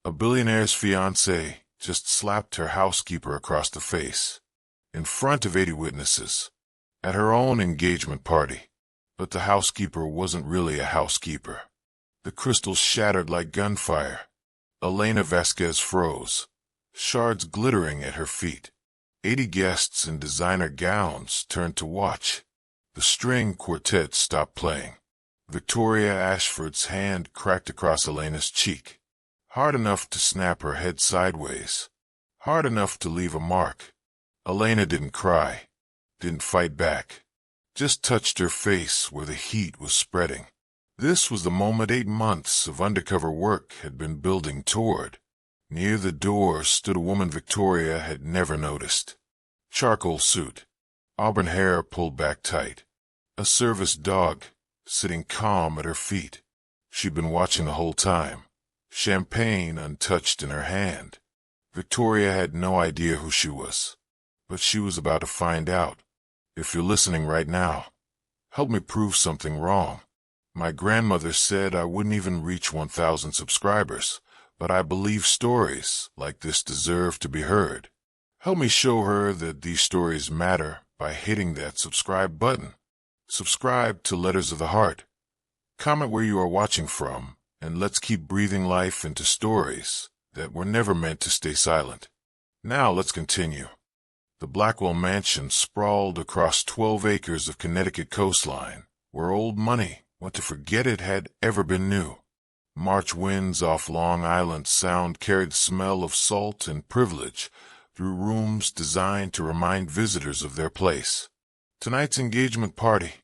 A billionaire's fiancée just slapped her housekeeper across the face, in front of 80 witnesses, at her own engagement party. But the housekeeper wasn't really a housekeeper. The crystals shattered like gunfire. Elena Vasquez froze, shards glittering at her feet. 80 guests in designer gowns turned to watch. The string quartet stopped playing. Victoria Ashford's hand cracked across Elena's cheek, hard enough to snap her head sideways, hard enough to leave a mark. Elena didn't cry, didn't fight back, just touched her face where the heat was spreading. This was the moment 8 months of undercover work had been building toward. Near the door stood a woman Victoria had never noticed. Charcoal suit, auburn hair pulled back tight, a service dog sitting calm at her feet. She'd been watching the whole time, champagne untouched in her hand. Victoria had no idea who she was, but she was about to find out. If you're listening right now, help me prove something wrong. My grandmother said I wouldn't even reach 1,000 subscribers, but I believe stories like this deserve to be heard. Help me show her that these stories matter by hitting that subscribe button. Subscribe to Letters of the Heart. Comment where you are watching from, and let's keep breathing life into stories that were never meant to stay silent. Now let's continue. The Blackwell Mansion sprawled across 12 acres of Connecticut coastline, where old money went to forget it had ever been new. March winds off Long Island Sound carried the smell of salt and privilege through rooms designed to remind visitors of their place. Tonight's engagement party,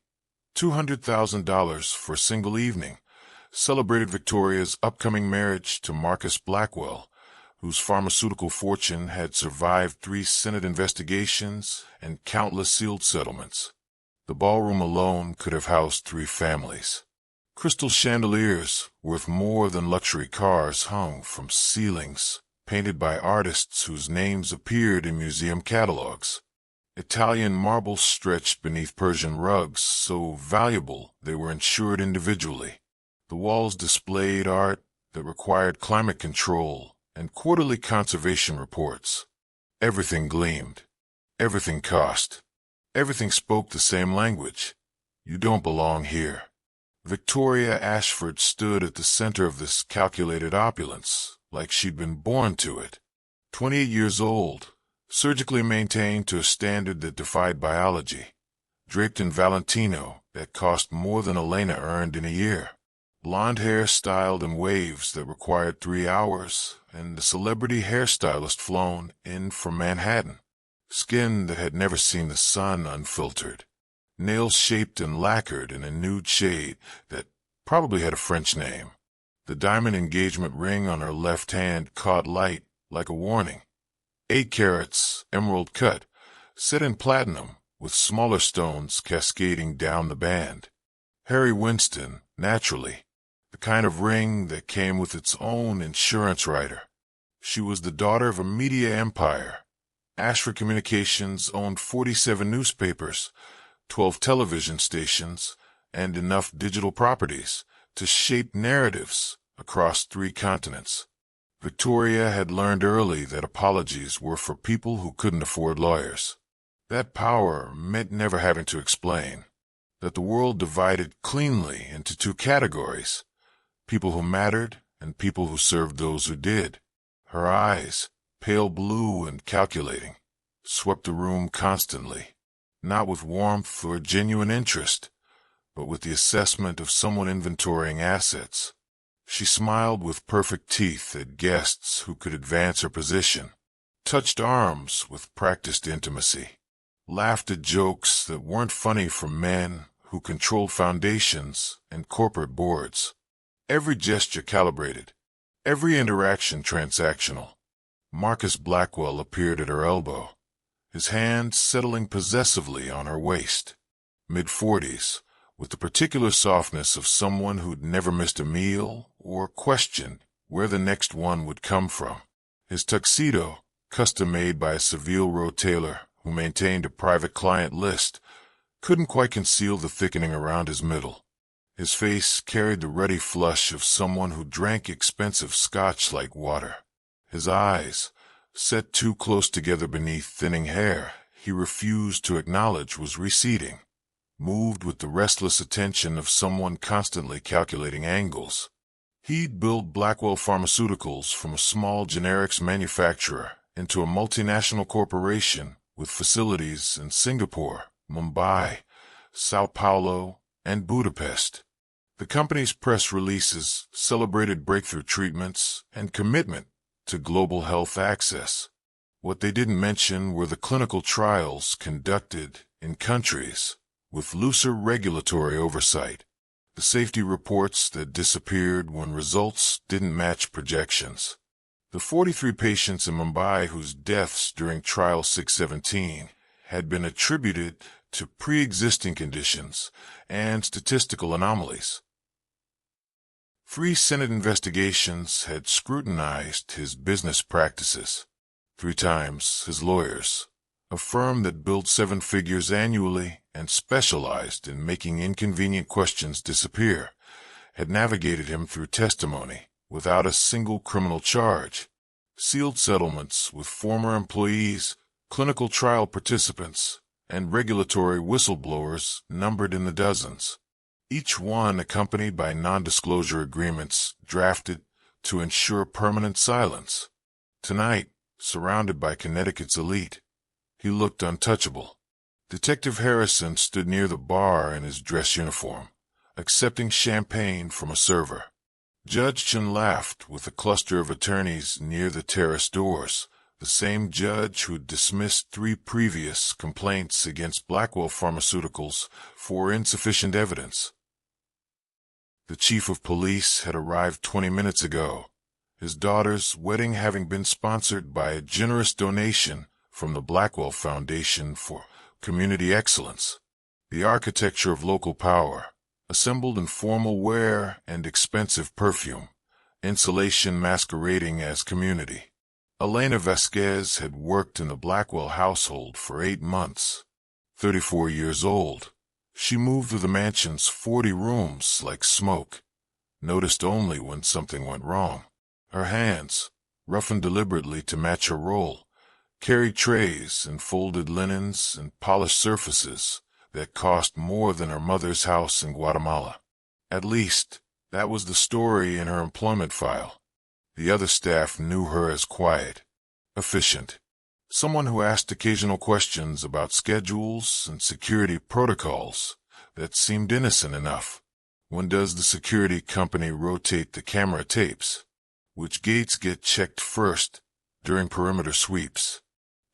$200,000 for a single evening, celebrated Victoria's upcoming marriage to Marcus Blackwell, whose pharmaceutical fortune had survived 3 Senate investigations and countless sealed settlements. The ballroom alone could have housed 3 families. Crystal chandeliers worth more than luxury cars hung from ceilings, painted by artists whose names appeared in museum catalogs. Italian marbles stretched beneath Persian rugs so valuable they were insured individually. The walls displayed art that required climate control and quarterly conservation reports. Everything gleamed. Everything cost. Everything spoke the same language. You don't belong here. Victoria Ashford stood at the center of this calculated opulence, like she'd been born to it. 28 years old, surgically maintained to a standard that defied biology, draped in Valentino that cost more than Elena earned in a year. Blonde hair styled in waves that required 3 hours, and the celebrity hairstylist flown in from Manhattan. Skin that had never seen the sun unfiltered. Nails shaped and lacquered in a nude shade that probably had a French name. The diamond engagement ring on her left hand caught light like a warning. 8 carats, emerald cut, set in platinum with smaller stones cascading down the band. Harry Winston, naturally. The kind of ring that came with its own insurance rider. She was the daughter of a media empire. Ashford Communications owned 47 newspapers, 12 television stations, and enough digital properties to shape narratives across 3 continents. Victoria had learned early that apologies were for people who couldn't afford lawyers. That power meant never having to explain. That the world divided cleanly into 2 categories, people who mattered and people who served those who did. Her eyes, pale blue and calculating, swept the room constantly, not with warmth or genuine interest, but with the assessment of someone inventorying assets. She smiled with perfect teeth at guests who could advance her position, touched arms with practiced intimacy, laughed at jokes that weren't funny from men who controlled foundations and corporate boards. Every gesture calibrated, every interaction transactional. Marcus Blackwell appeared at her elbow, his hand settling possessively on her waist. Mid-40s, with the particular softness of someone who'd never missed a meal or questioned where the next one would come from. His tuxedo, custom-made by a Seville Row tailor who maintained a private client list, couldn't quite conceal the thickening around his middle. His face carried the ruddy flush of someone who drank expensive scotch like water. His eyes, set too close together beneath thinning hair he refused to acknowledge was receding, moved with the restless attention of someone constantly calculating angles. He'd built Blackwell Pharmaceuticals from a small generics manufacturer into a multinational corporation with facilities in Singapore, Mumbai, Sao Paulo, and Budapest. The company's press releases celebrated breakthrough treatments and commitment to global health access. What they didn't mention were the clinical trials conducted in countries with looser regulatory oversight, the safety reports that disappeared when results didn't match projections, the 43 patients in Mumbai whose deaths during Trial 617 had been attributed to pre-existing conditions and statistical anomalies. 3 Senate investigations had scrutinized his business practices. 3 times his lawyers, a firm that billed 7 figures annually and specialized in making inconvenient questions disappear, had navigated him through testimony without a single criminal charge, sealed settlements with former employees, clinical trial participants, and regulatory whistleblowers numbered in the dozens, each one accompanied by non-disclosure agreements drafted to ensure permanent silence. Tonight, surrounded by Connecticut's elite, he looked untouchable. Detective Harrison stood near the bar in his dress uniform, accepting champagne from a server. Judge Chen laughed with a cluster of attorneys near the terrace doors, the same judge who'd dismissed 3 previous complaints against Blackwell Pharmaceuticals for insufficient evidence. The chief of police had arrived 20 minutes ago, his daughter's wedding having been sponsored by a generous donation from the Blackwell Foundation for Community Excellence. The architecture of local power, assembled in formal wear and expensive perfume, insulation masquerading as community. Elena Vasquez had worked in the Blackwell household for 8 months. 34 years old, she moved through the mansion's 40 rooms like smoke, noticed only when something went wrong. Her hands, roughened deliberately to match her role, carried trays and folded linens and polished surfaces that cost more than her mother's house in Guatemala. At least, that was the story in her employment file. The other staff knew her as quiet, efficient, someone who asked occasional questions about schedules and security protocols that seemed innocent enough. When does the security company rotate the camera tapes? Which gates get checked first during perimeter sweeps?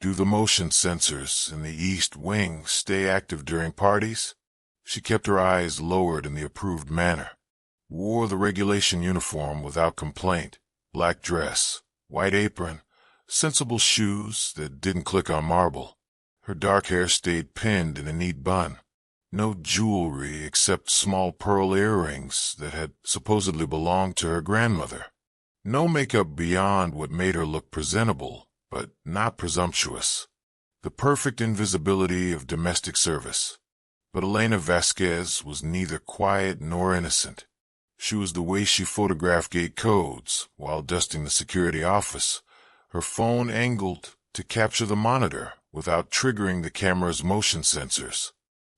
Do the motion sensors in the East Wing stay active during parties? She kept her eyes lowered in the approved manner, wore the regulation uniform without complaint, black dress, white apron, sensible shoes that didn't click on marble. Her dark hair stayed pinned in a neat bun. No jewelry except small pearl earrings that had supposedly belonged to her grandmother. No makeup beyond what made her look presentable, but not presumptuous. The perfect invisibility of domestic service. But Elena Vasquez was neither quiet nor innocent. She was the way she photographed gate codes while dusting the security office, her phone angled to capture the monitor without triggering the camera's motion sensors.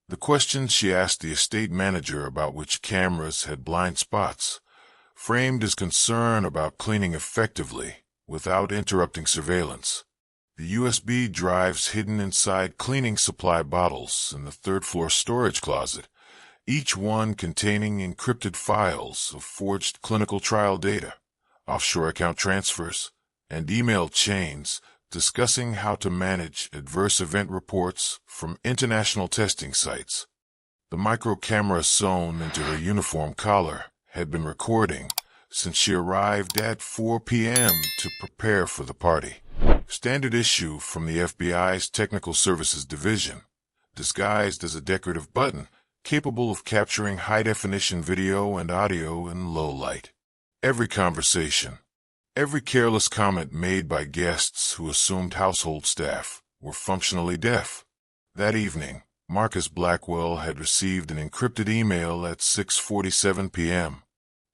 The questions she asked the estate manager about which cameras had blind spots, framed as concern about cleaning effectively without interrupting surveillance. The USB drives hidden inside cleaning supply bottles in the 3rd-floor storage closet, each one containing encrypted files of forged clinical trial data, offshore account transfers, and email chains discussing how to manage adverse event reports from international testing sites. The micro camera sewn into her uniform collar had been recording since she arrived at 4 p.m. to prepare for the party. Standard issue from the FBI's Technical Services Division, disguised as a decorative button capable of capturing high-definition video and audio in low light. Every conversation, every careless comment made by guests who assumed household staff were functionally deaf. That evening, Marcus Blackwell had received an encrypted email at 6:47 p.m.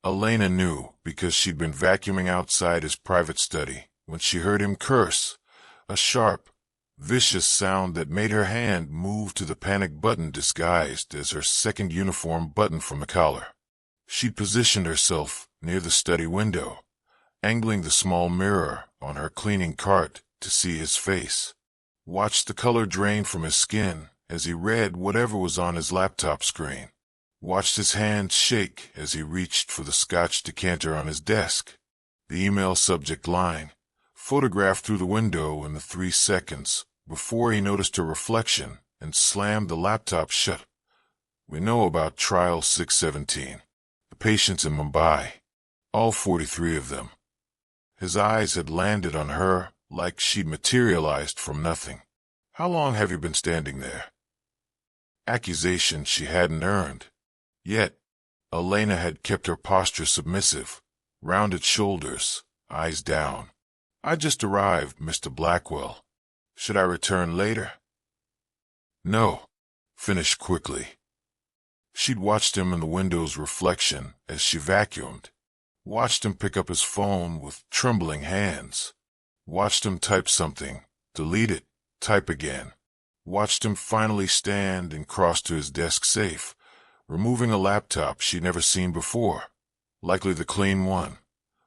Elena knew because she'd been vacuuming outside his private study when she heard him curse, a sharp, vicious sound that made her hand move to the panic button disguised as her second uniform button from the collar. She'd positioned herself near the study window, angling the small mirror on her cleaning cart to see his face. Watched the color drain from his skin as he read whatever was on his laptop screen. Watched his hand shake as he reached for the scotch decanter on his desk. The email subject line, photographed through the window in the 3 seconds before he noticed her reflection and slammed the laptop shut. We know about Trial 617. The patients in Mumbai. All 43 of them. His eyes had landed on her like she'd materialized from nothing. How long have you been standing there? Accusation she hadn't earned. Yet, Elena had kept her posture submissive, rounded shoulders, eyes down. I just arrived, Mr. Blackwell. Should I return later? No. Finish quickly. She'd watched him in the window's reflection as she vacuumed. Watched him pick up his phone with trembling hands. Watched him type something, delete it, type again. Watched him finally stand and cross to his desk safe, removing a laptop she'd never seen before, likely the clean one,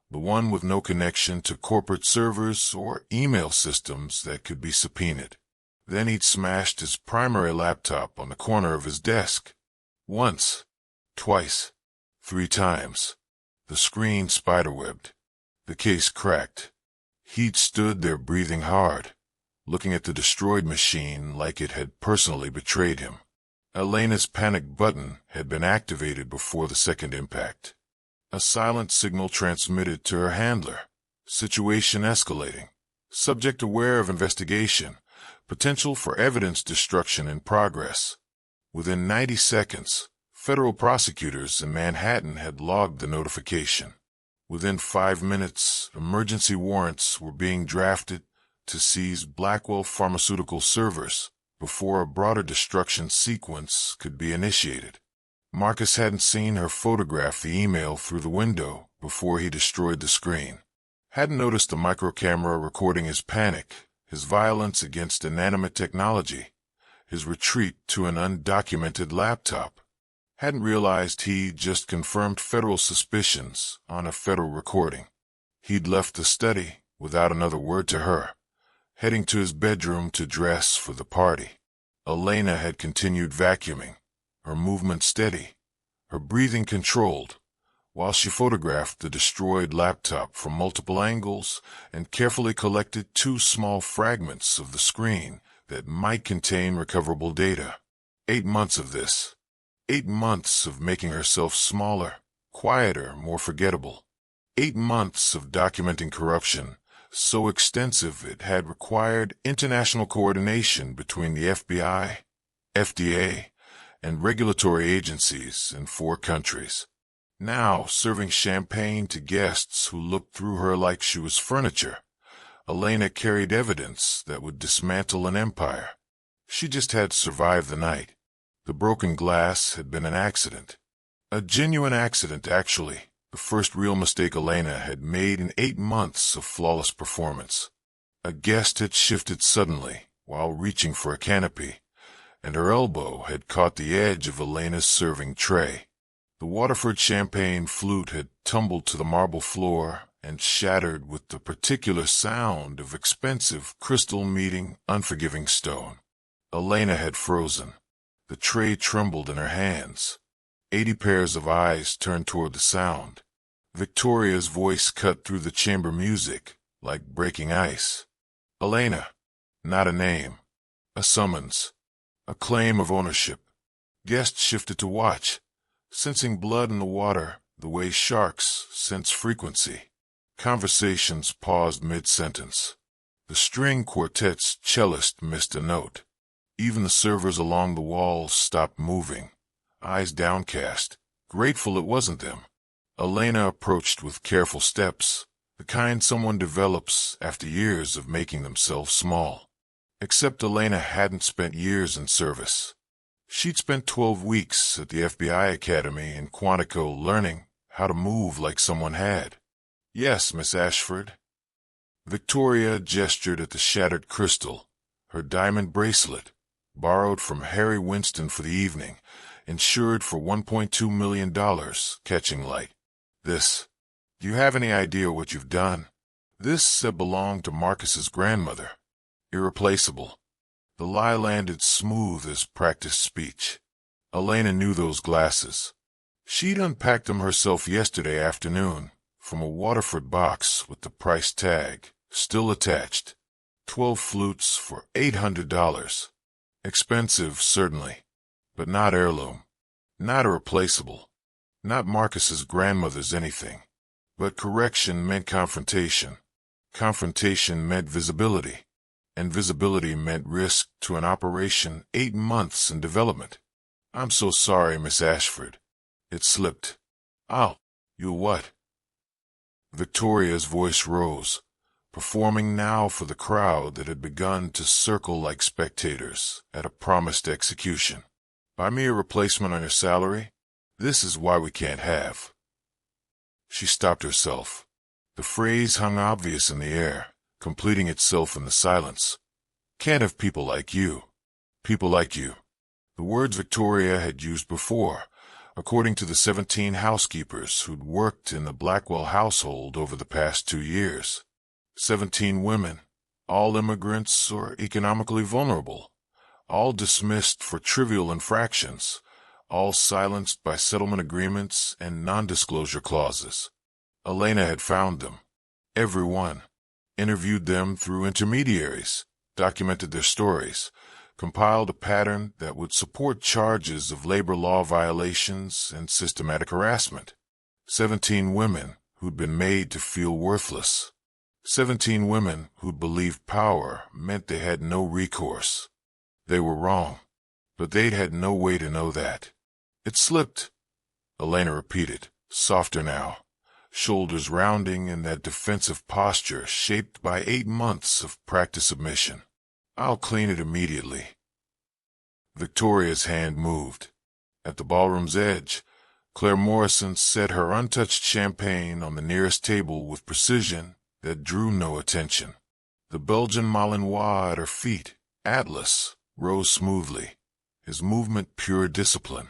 the one with no connection to corporate servers or email systems that could be subpoenaed. Then he'd smashed his primary laptop on the corner of his desk. Once, twice, 3 times. The screen spiderwebbed. The case cracked. He'd stood there breathing hard, looking at the destroyed machine like it had personally betrayed him. Elena's panic button had been activated before the second impact. A silent signal transmitted to her handler. Situation escalating. Subject aware of investigation. Potential for evidence destruction in progress. Within 90 seconds, federal prosecutors in Manhattan had logged the notification. Within 5 minutes, emergency warrants were being drafted to seize Blackwell Pharmaceutical servers before a broader destruction sequence could be initiated. Marcus hadn't seen her photograph the email through the window before he destroyed the screen. Hadn't noticed the microcamera recording his panic, his violence against inanimate technology, his retreat to an undocumented laptop. Hadn't realized he'd just confirmed federal suspicions on a federal recording. He'd left the study without another word to her, heading to his bedroom to dress for the party. Elena had continued vacuuming, her movement steady, her breathing controlled, while she photographed the destroyed laptop from multiple angles and carefully collected 2 small fragments of the screen that might contain recoverable data. 8 months of this. 8 months of making herself smaller, quieter, more forgettable. 8 months of documenting corruption, so extensive it had required international coordination between the FBI, FDA, and regulatory agencies in 4 countries. Now, serving champagne to guests who looked through her like she was furniture, Elena carried evidence that would dismantle an empire. She just had survived the night. The broken glass had been an accident. A genuine accident, actually. The first real mistake Elena had made in 8 months of flawless performance. A guest had shifted suddenly while reaching for a canopy, and her elbow had caught the edge of Elena's serving tray. The Waterford champagne flute had tumbled to the marble floor and shattered with the particular sound of expensive crystal meeting unforgiving stone. Elena had frozen. The tray trembled in her hands. 80 pairs of eyes turned toward the sound. Victoria's voice cut through the chamber music like breaking ice. Elena. Not a name. A summons. A claim of ownership. Guests shifted to watch, sensing blood in the water the way sharks sense frequency. Conversations paused mid-sentence. The string quartet's cellist missed a note. Even the servers along the walls stopped moving, eyes downcast, grateful it wasn't them. Elena approached with careful steps, the kind someone develops after years of making themselves small. Except Elena hadn't spent years in service. She'd spent 12 weeks at the FBI Academy in Quantico learning how to move like someone had. Yes, Miss Ashford. Victoria gestured at the shattered crystal, her diamond bracelet, borrowed from Harry Winston for the evening, insured for $1.2 million, catching light. This. Do you have any idea what you've done? This belonged to Marcus's grandmother. Irreplaceable. The lie landed smooth as practiced speech. Elena knew those glasses. She'd unpacked them herself yesterday afternoon from a Waterford box with the price tag still attached. 12 flutes for $800. Expensive, certainly, but not heirloom, not irreplaceable, not Marcus's grandmother's anything. But correction meant confrontation. Confrontation meant visibility. And visibility meant risk to an operation 8 months in development. I'm so sorry, Miss Ashford. It slipped. You what? Victoria's voice rose, performing now for the crowd that had begun to circle like spectators at a promised execution. Buy me a replacement on your salary? This is why we can't have. She stopped herself. The phrase hung obvious in the air, completing itself in the silence. Can't have people like you. People like you. The words Victoria had used before, according to the 17 housekeepers who'd worked in the Blackwell household over the past 2 years. 17 women, all immigrants or economically vulnerable, all dismissed for trivial infractions, all silenced by settlement agreements and non-disclosure clauses. Elena had found them. Every one. Interviewed them through intermediaries, documented their stories, compiled a pattern that would support charges of labor law violations and systematic harassment. 17 women who'd been made to feel worthless. 17 women who'd believed power meant they had no recourse. They were wrong, but they'd had no way to know that. It slipped, Elena repeated, softer now, shoulders rounding in that defensive posture shaped by 8 months of practice submission. I'll clean it immediately. Victoria's hand moved. At the ballroom's edge, Claire Morrison set her untouched champagne on the nearest table with precision that drew no attention. The Belgian Malinois at her feet, Atlas, rose smoothly, his movement pure discipline.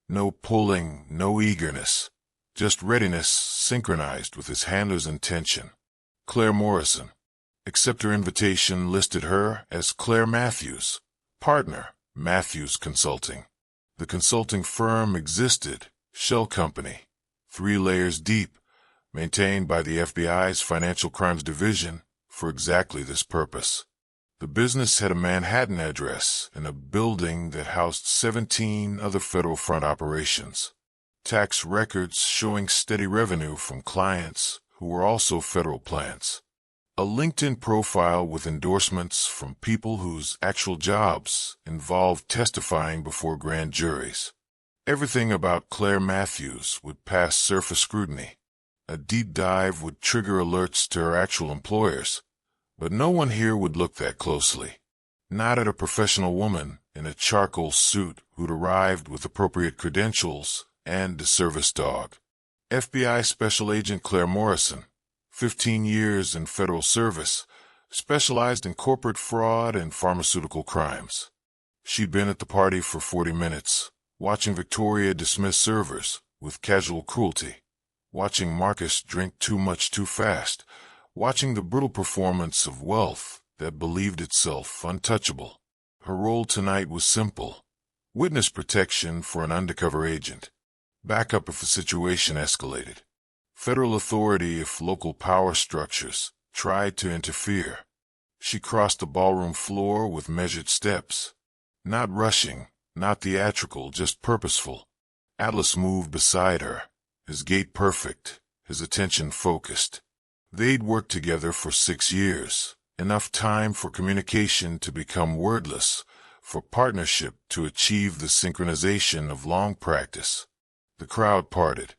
No pulling, no eagerness, just readiness synchronized with his handler's intention. Claire Morrison, except her invitation listed her as Claire Matthews, partner, Matthews Consulting. The consulting firm existed, shell company, 3 layers deep, maintained by the FBI's Financial Crimes Division for exactly this purpose. The business had a Manhattan address in a building that housed 17 other federal front operations. Tax records showing steady revenue from clients who were also federal plants. A LinkedIn profile with endorsements from people whose actual jobs involved testifying before grand juries. Everything about Claire Matthews would pass surface scrutiny. A deep dive would trigger alerts to her actual employers. But no one here would look that closely. Not at a professional woman in a charcoal suit who'd arrived with appropriate credentials and a service dog. FBI Special Agent Claire Morrison, 15 years in federal service, specialized in corporate fraud and pharmaceutical crimes. She'd been at the party for 40 minutes, watching Victoria dismiss servers with casual cruelty, watching Marcus drink too much too fast, watching the brutal performance of wealth that believed itself untouchable. Her role tonight was simple. Witness protection for an undercover agent. Backup if the situation escalated. Federal authority if local power structures tried to interfere. She crossed the ballroom floor with measured steps. Not rushing, not theatrical, just purposeful. Atlas moved beside her, his gait perfect, his attention focused. They'd worked together for 6 years, enough time for communication to become wordless, for partnership to achieve the synchronization of long practice. The crowd parted.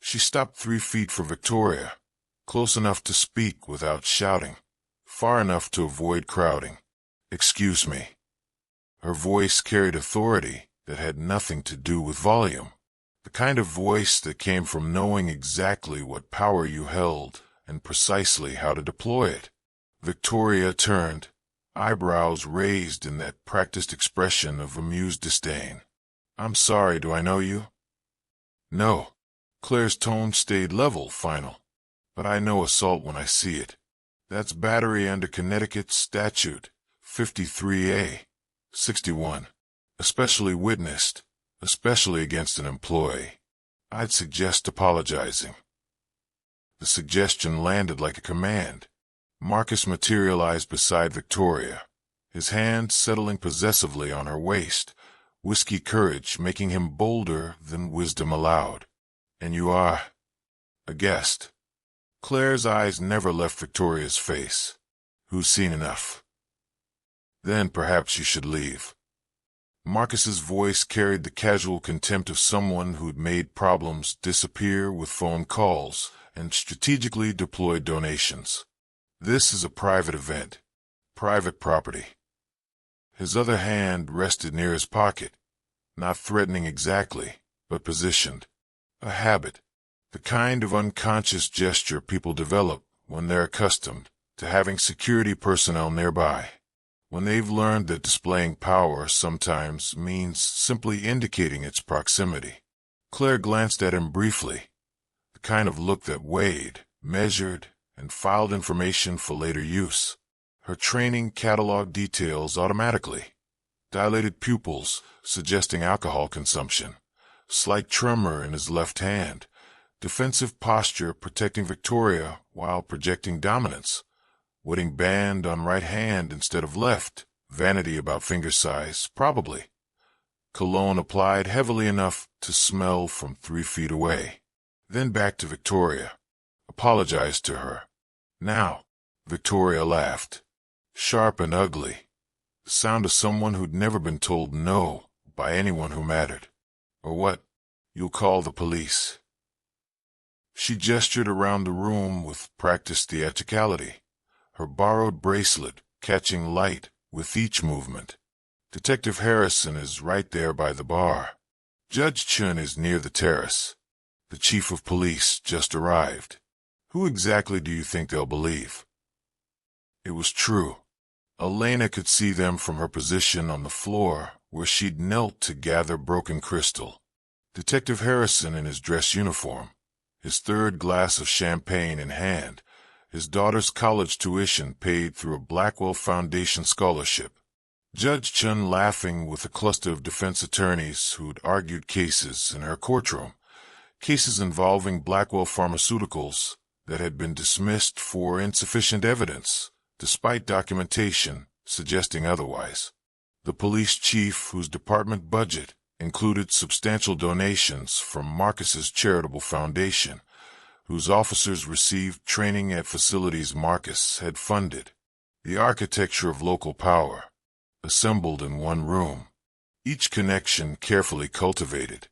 She stopped 3 feet from Victoria, close enough to speak without shouting, far enough to avoid crowding. "Excuse me." Her voice carried authority that had nothing to do with volume. The kind of voice that came from knowing exactly what power you held and precisely how to deploy it. Victoria turned, eyebrows raised in that practiced expression of amused disdain. "I'm sorry, do I know you?" "No." Claire's tone stayed level, final. "But I know assault when I see it. That's battery under Connecticut statute 53A, 61. Especially witnessed, especially against an employee. I'd suggest apologizing." The suggestion landed like a command. Marcus materialized beside Victoria, his hand settling possessively on her waist, whiskey courage making him bolder than wisdom allowed. "And you are a guest." Claire's eyes never left Victoria's face. "Who's seen enough? Then perhaps you should leave." Marcus's voice carried the casual contempt of someone who'd made problems disappear with phone calls and strategically deployed donations. "This is a private event, private property." His other hand rested near his pocket, not threatening exactly, but positioned. A habit, the kind of unconscious gesture people develop when they're accustomed to having security personnel nearby, when they've learned that displaying power sometimes means simply indicating its proximity. Claire glanced at him briefly, the kind of look that weighed, measured, and filed information for later use. Her training cataloged details automatically. Dilated pupils, suggesting alcohol consumption. Slight tremor in his left hand. Defensive posture protecting Victoria while projecting dominance. Wedding band on right hand instead of left. Vanity about finger size, probably. Cologne applied heavily enough to smell from 3 feet away. Then back to Victoria. Apologized to her. "Now." Victoria laughed. Sharp and ugly. The sound of someone who'd never been told no by anyone who mattered. "Or what? You'll call the police." She gestured around the room with practiced theatricality, her borrowed bracelet catching light with each movement. "Detective Harrison is right there by the bar. Judge Chun is near the terrace. The chief of police just arrived. Who exactly do you think they'll believe?" It was true. Elena could see them from her position on the floor where she'd knelt to gather broken crystal. Detective Harrison in his dress uniform, his 3rd glass of champagne in hand, his daughter's college tuition paid through a Blackwell Foundation scholarship. Judge Chun laughing with a cluster of defense attorneys who'd argued cases in her courtroom, cases involving Blackwell Pharmaceuticals that had been dismissed for insufficient evidence, despite documentation suggesting otherwise. The police chief whose department budget included substantial donations from Marcus's charitable foundation, whose officers received training at facilities Marcus had funded. The architecture of local power, assembled in one room, each connection carefully cultivated,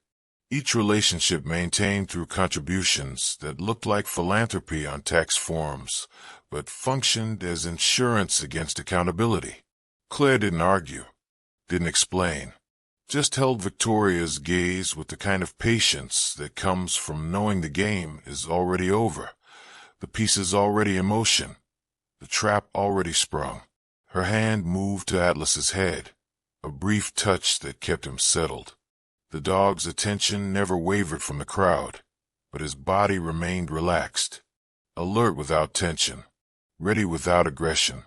each relationship maintained through contributions that looked like philanthropy on tax forms, but functioned as insurance against accountability. Claire didn't argue, didn't explain, just held Victoria's gaze with the kind of patience that comes from knowing the game is already over, the pieces already in motion, the trap already sprung. Her hand moved to Atlas's head, a brief touch that kept him settled. The dog's attention never wavered from the crowd, but his body remained relaxed, alert without tension, ready without aggression,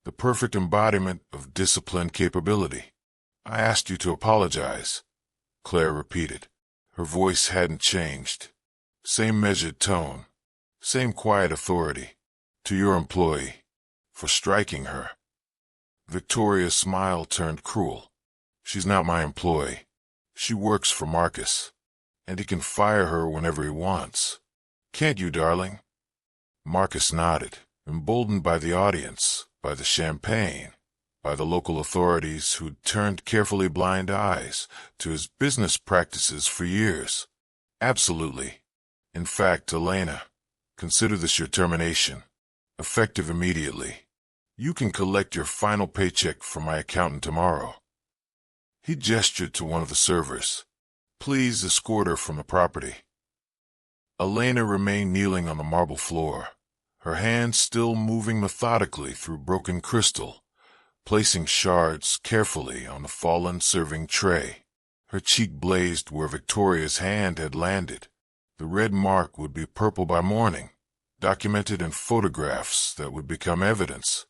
the perfect embodiment of disciplined capability. "I asked you to apologize," Claire repeated. Her voice hadn't changed. Same measured tone, same quiet authority. "To your employee, for striking her." Victoria's smile turned cruel. "She's not my employee. She works for Marcus, and he can fire her whenever he wants. Can't you, darling?" Marcus nodded, emboldened by the audience, by the champagne, by the local authorities who'd turned carefully blind eyes to his business practices for years. "Absolutely. In fact, Elena, consider this your termination, effective immediately. You can collect your final paycheck from my accountant tomorrow." He gestured to one of the servers. "Please escort her from the property." Elena remained kneeling on the marble floor, her hands still moving methodically through broken crystal, placing shards carefully on the fallen serving tray. Her cheek blazed where Victoria's hand had landed. The red mark would be purple by morning, documented in photographs that would become evidence.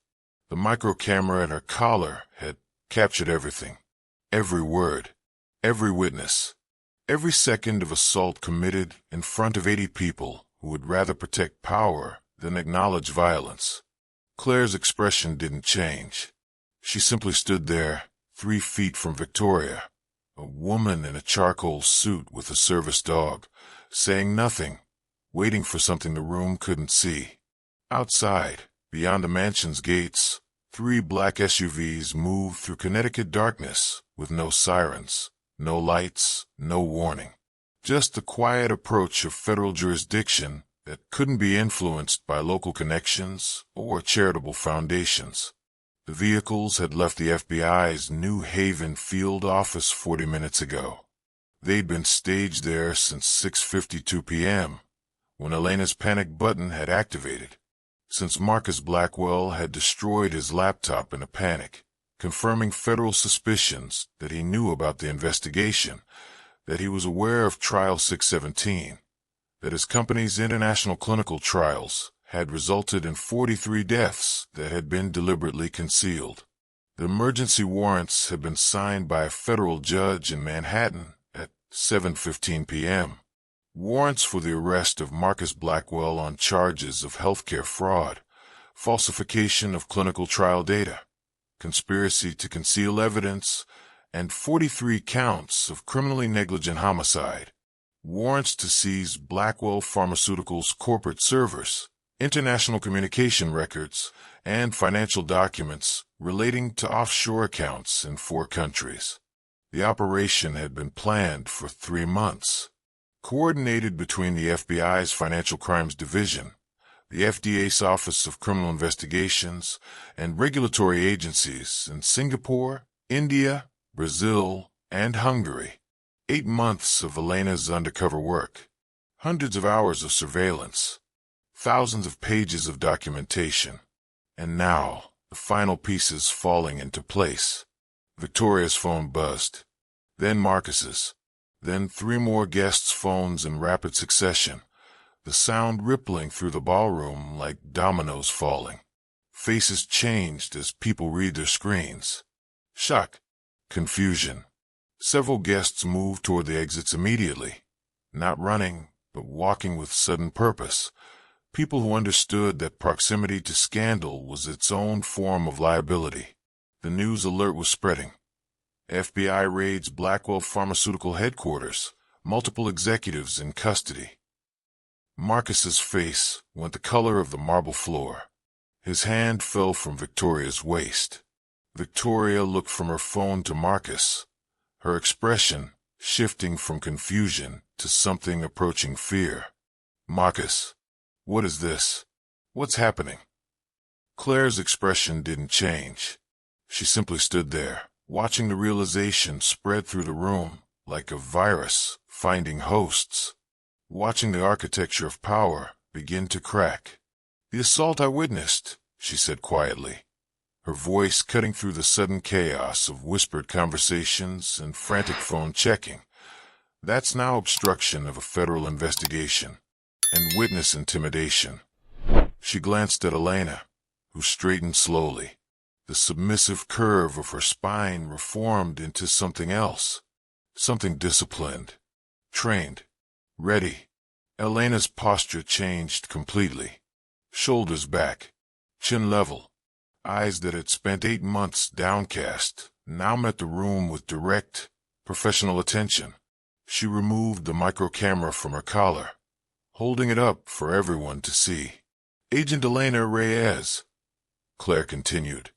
The micro camera at her collar had captured everything. Every word, every witness, every second of assault committed in front of 80 people who would rather protect power than acknowledge violence. Claire's expression didn't change. She simply stood there, 3 feet from Victoria, a woman in a charcoal suit with a service dog, saying nothing, waiting for something the room couldn't see. Outside, beyond the mansion's gates, 3 black SUVs moved through Connecticut darkness with no sirens, no lights, no warning. Just the quiet approach of federal jurisdiction that couldn't be influenced by local connections or charitable foundations. The vehicles had left the FBI's New Haven field office 40 minutes ago. They'd been staged there since 6:52 p.m., when Elena's panic button had activated, since Marcus Blackwell had destroyed his laptop in a panic, confirming federal suspicions that he knew about the investigation, that he was aware of Trial 617, that his company's international clinical trials had resulted in 43 deaths that had been deliberately concealed. The emergency warrants had been signed by a federal judge in Manhattan at 7:15 p.m. Warrants for the arrest of Marcus Blackwell on charges of healthcare fraud, falsification of clinical trial data, conspiracy to conceal evidence, and 43 counts of criminally negligent homicide. Warrants to seize Blackwell Pharmaceuticals' corporate servers, international communication records, and financial documents relating to offshore accounts in 4 countries. The operation had been planned for 3 months, coordinated between the FBI's Financial Crimes Division, the FDA's Office of Criminal Investigations, and regulatory agencies in Singapore, India, Brazil, and Hungary. 8 months of Elena's undercover work, hundreds of hours of surveillance, thousands of pages of documentation, and now the final pieces falling into place. Victoria's phone buzzed, then Marcus's, then 3 more guests' phones in rapid succession, the sound rippling through the ballroom like dominoes falling. Faces changed as people read their screens. Shock, confusion. Several guests moved toward the exits immediately, not running, but walking with sudden purpose. People who understood that proximity to scandal was its own form of liability. The news alert was spreading. FBI raids Blackwell Pharmaceutical headquarters, multiple executives in custody. Marcus's face went the color of the marble floor. His hand fell from Victoria's waist. Victoria looked from her phone to Marcus, her expression shifting from confusion to something approaching fear. "Marcus, what is this? What's happening?" Claire's expression didn't change. She simply stood there, watching the realization spread through the room like a virus finding hosts, watching the architecture of power begin to crack. "The assault I witnessed," she said quietly, her voice cutting through the sudden chaos of whispered conversations and frantic phone checking. "That's now obstruction of a federal investigation and witness intimidation." She glanced at Elena, who straightened slowly. The submissive curve of her spine reformed into something else, something disciplined, trained, ready. Elena's posture changed completely. Shoulders back, chin level. Eyes that had spent 8 months downcast now met the room with direct, professional attention. She removed the micro camera from her collar, holding it up for everyone to see. "Agent Elena Reyes," Claire continued,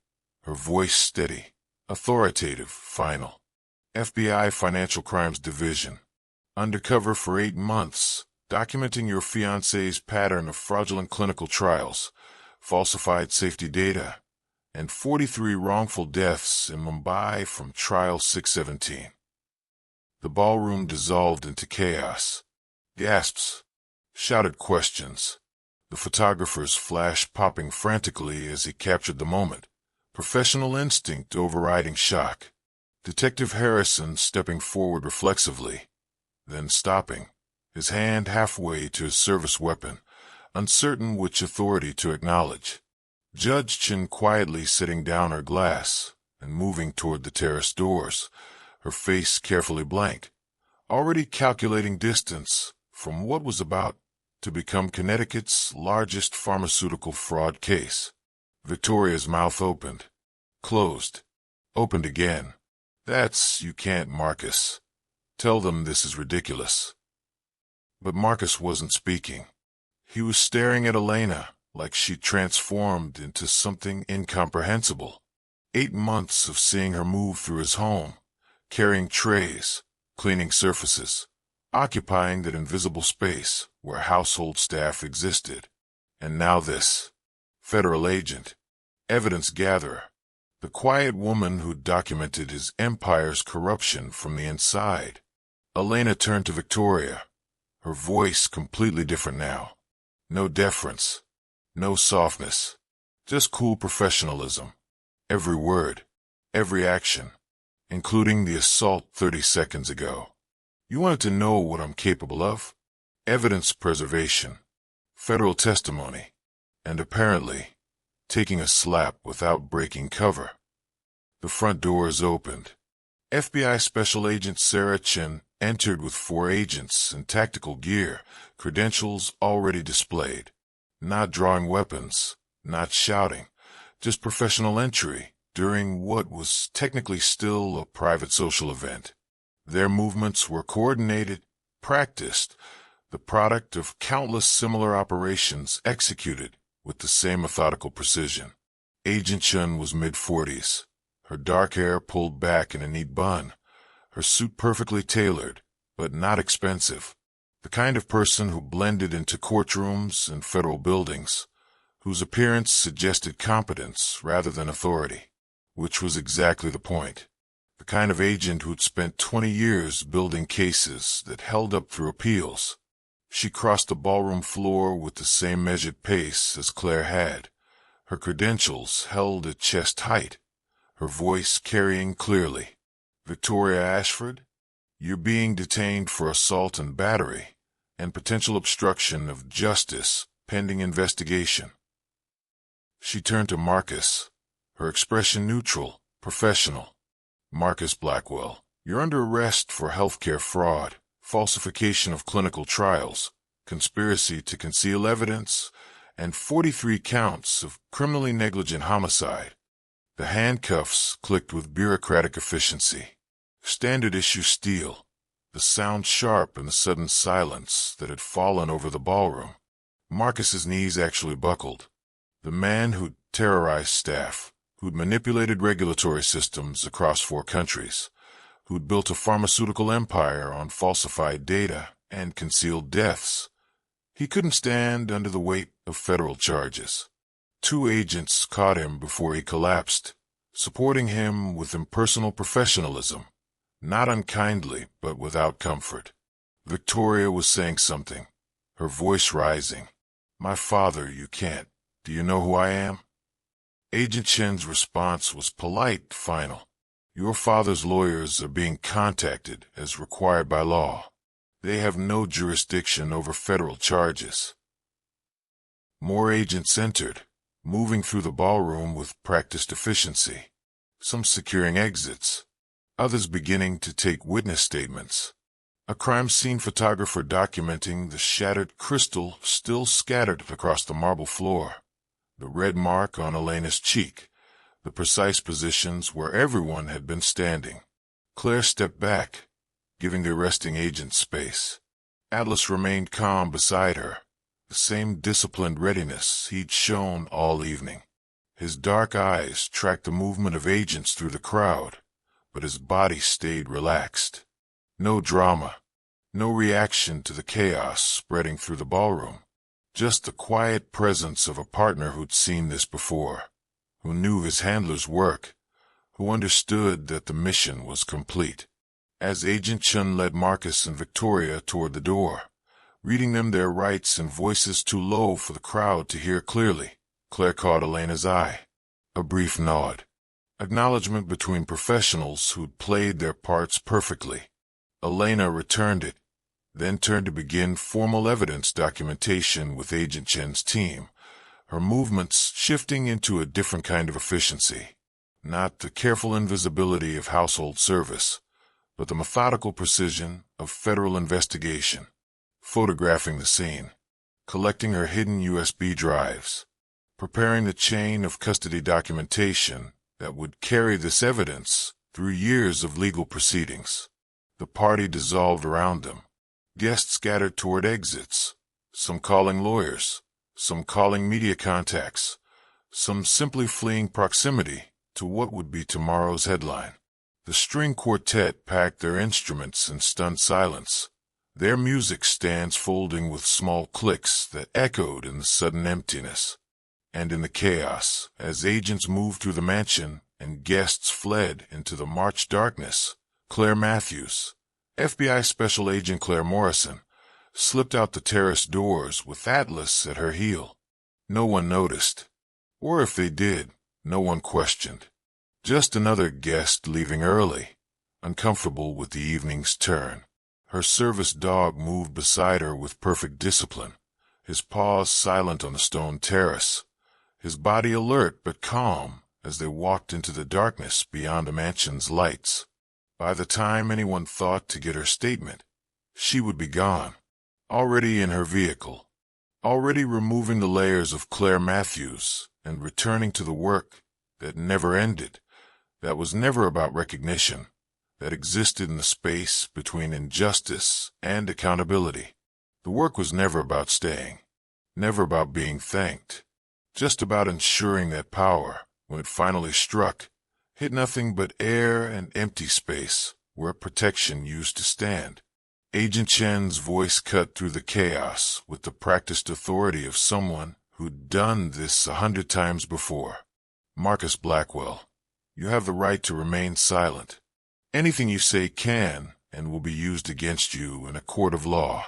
her voice steady, authoritative, final. "FBI Financial Crimes Division. Undercover for 8 months, documenting your fiancé's pattern of fraudulent clinical trials, falsified safety data, and 43 wrongful deaths in Mumbai from Trial 617. The ballroom dissolved into chaos. Gasps, shouted questions. The photographer's flash popping frantically as he captured the moment, professional instinct overriding shock. Detective Harrison stepping forward reflexively, then stopping, his hand halfway to his service weapon, uncertain which authority to acknowledge. Judge Chin quietly setting down her glass and moving toward the terrace doors, her face carefully blank, already calculating distance from what was about to become Connecticut's largest pharmaceutical fraud case. Victoria's mouth opened, closed, opened again. "That's, you can't, Marcus. Tell them this is ridiculous." But Marcus wasn't speaking. He was staring at Elena like she'd transformed into something incomprehensible. 8 months of seeing her move through his home, carrying trays, cleaning surfaces, occupying that invisible space where household staff existed. And now this. Federal agent, evidence gatherer, the quiet woman who documented his empire's corruption from the inside. Elena turned to Victoria, her voice completely different now. No deference, no softness, just cool professionalism. Every word, every action, including the assault 30 seconds ago. "You wanted to know what I'm capable of? Evidence preservation, federal testimony, and apparently taking a slap without breaking cover." The front doors opened. FBI Special Agent Sarah Chin entered with 4 agents in tactical gear, credentials already displayed. Not drawing weapons, not shouting, just professional entry during what was technically still a private social event. Their movements were coordinated, practiced, the product of countless similar operations executed with the same methodical precision. Agent Chun was mid-40s, her dark hair pulled back in a neat bun, her suit perfectly tailored, but not expensive. The kind of person who blended into courtrooms and federal buildings, whose appearance suggested competence rather than authority, which was exactly the point. The kind of agent who'd spent 20 years building cases that held up through appeals. She crossed the ballroom floor with the same measured pace as Claire had, her credentials held at chest height, her voice carrying clearly. "Victoria Ashford, you're being detained for assault and battery, and potential obstruction of justice pending investigation." She turned to Marcus, her expression neutral, professional. "Marcus Blackwell, you're under arrest for healthcare fraud, falsification of clinical trials, conspiracy to conceal evidence, and 43 counts of criminally negligent homicide." The handcuffs clicked with bureaucratic efficiency. Standard issue steel, the sound sharp in the sudden silence that had fallen over the ballroom. Marcus's knees actually buckled. The man who'd terrorized staff, who'd manipulated regulatory systems across 4 countries, who'd built a pharmaceutical empire on falsified data and concealed deaths. He couldn't stand under the weight of federal charges. 2 agents caught him before he collapsed, supporting him with impersonal professionalism, not unkindly but without comfort. Victoria was saying something, her voice rising. "My father, you can't. Do you know who I am?" Agent Chen's response was polite, final. "Your father's lawyers are being contacted as required by law. They have no jurisdiction over federal charges." More agents entered, moving through the ballroom with practiced efficiency, some securing exits, others beginning to take witness statements. A crime scene photographer documenting the shattered crystal still scattered across the marble floor, the red mark on Elena's cheek, the precise positions where everyone had been standing. Claire stepped back, giving the arresting agent space. Atlas remained calm beside her, the same disciplined readiness he'd shown all evening. His dark eyes tracked the movement of agents through the crowd, but his body stayed relaxed. No drama, no reaction to the chaos spreading through the ballroom, just the quiet presence of a partner who'd seen this before. who knew his handler's work, who understood that the mission was complete. As Agent Chun led Marcus and Victoria toward the door, reading them their rights in voices too low for the crowd to hear clearly, Claire caught Elena's eye. A brief nod. Acknowledgement between professionals who'd played their parts perfectly. Elena returned it, then turned to begin formal evidence documentation with Agent Chen's team, her movements shifting into a different kind of efficiency. Not the careful invisibility of household service, but the methodical precision of federal investigation. Photographing the scene, collecting her hidden USB drives, preparing the chain of custody documentation that would carry this evidence through years of legal proceedings. The party dissolved around them. Guests scattered toward exits, some calling lawyers, some calling media contacts, some simply fleeing proximity to what would be tomorrow's headline. The string quartet packed their instruments in stunned silence, their music stands folding with small clicks that echoed in the sudden emptiness. And in the chaos, as agents moved through the mansion and guests fled into the March darkness, Claire Matthews, FBI Special Agent Claire Morrison, slipped out the terrace doors with Atlas at her heel. No one noticed, or if they did, no one questioned. Just another guest leaving early, uncomfortable with the evening's turn. Her service dog moved beside her with perfect discipline, his paws silent on the stone terrace, his body alert but calm as they walked into the darkness beyond the mansion's lights. By the time anyone thought to get her statement, she would be gone, already in her vehicle, already removing the layers of Claire Matthews and returning to the work that never ended, that was never about recognition, that existed in the space between injustice and accountability. The work was never about staying, never about being thanked, just about ensuring that power, when it finally struck, hit nothing but air and empty space where protection used to stand. Agent Chen's voice cut through the chaos with the practiced authority of someone who'd done this 100 times before. Marcus Blackwell, you have the right to remain silent. Anything you say can and will be used against you in a court of law.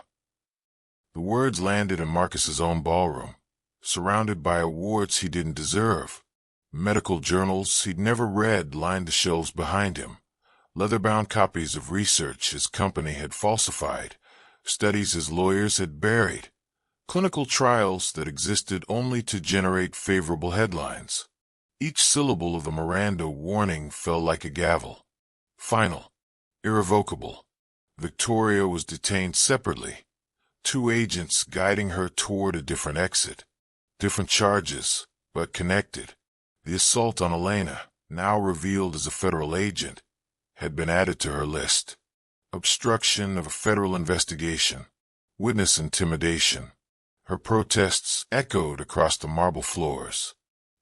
The words landed in Marcus's own ballroom, surrounded by awards he didn't deserve. Medical journals he'd never read lined the shelves behind him, leather-bound copies of research his company had falsified, studies his lawyers had buried, clinical trials that existed only to generate favorable headlines. Each syllable of the Miranda warning fell like a gavel. Final. Irrevocable. Victoria was detained separately, 2 agents guiding her toward a different exit. Different charges, but connected. The assault on Elena, now revealed as a federal agent, had been added to her list. Obstruction of a federal investigation. Witness intimidation. Her protests echoed across the marble floors.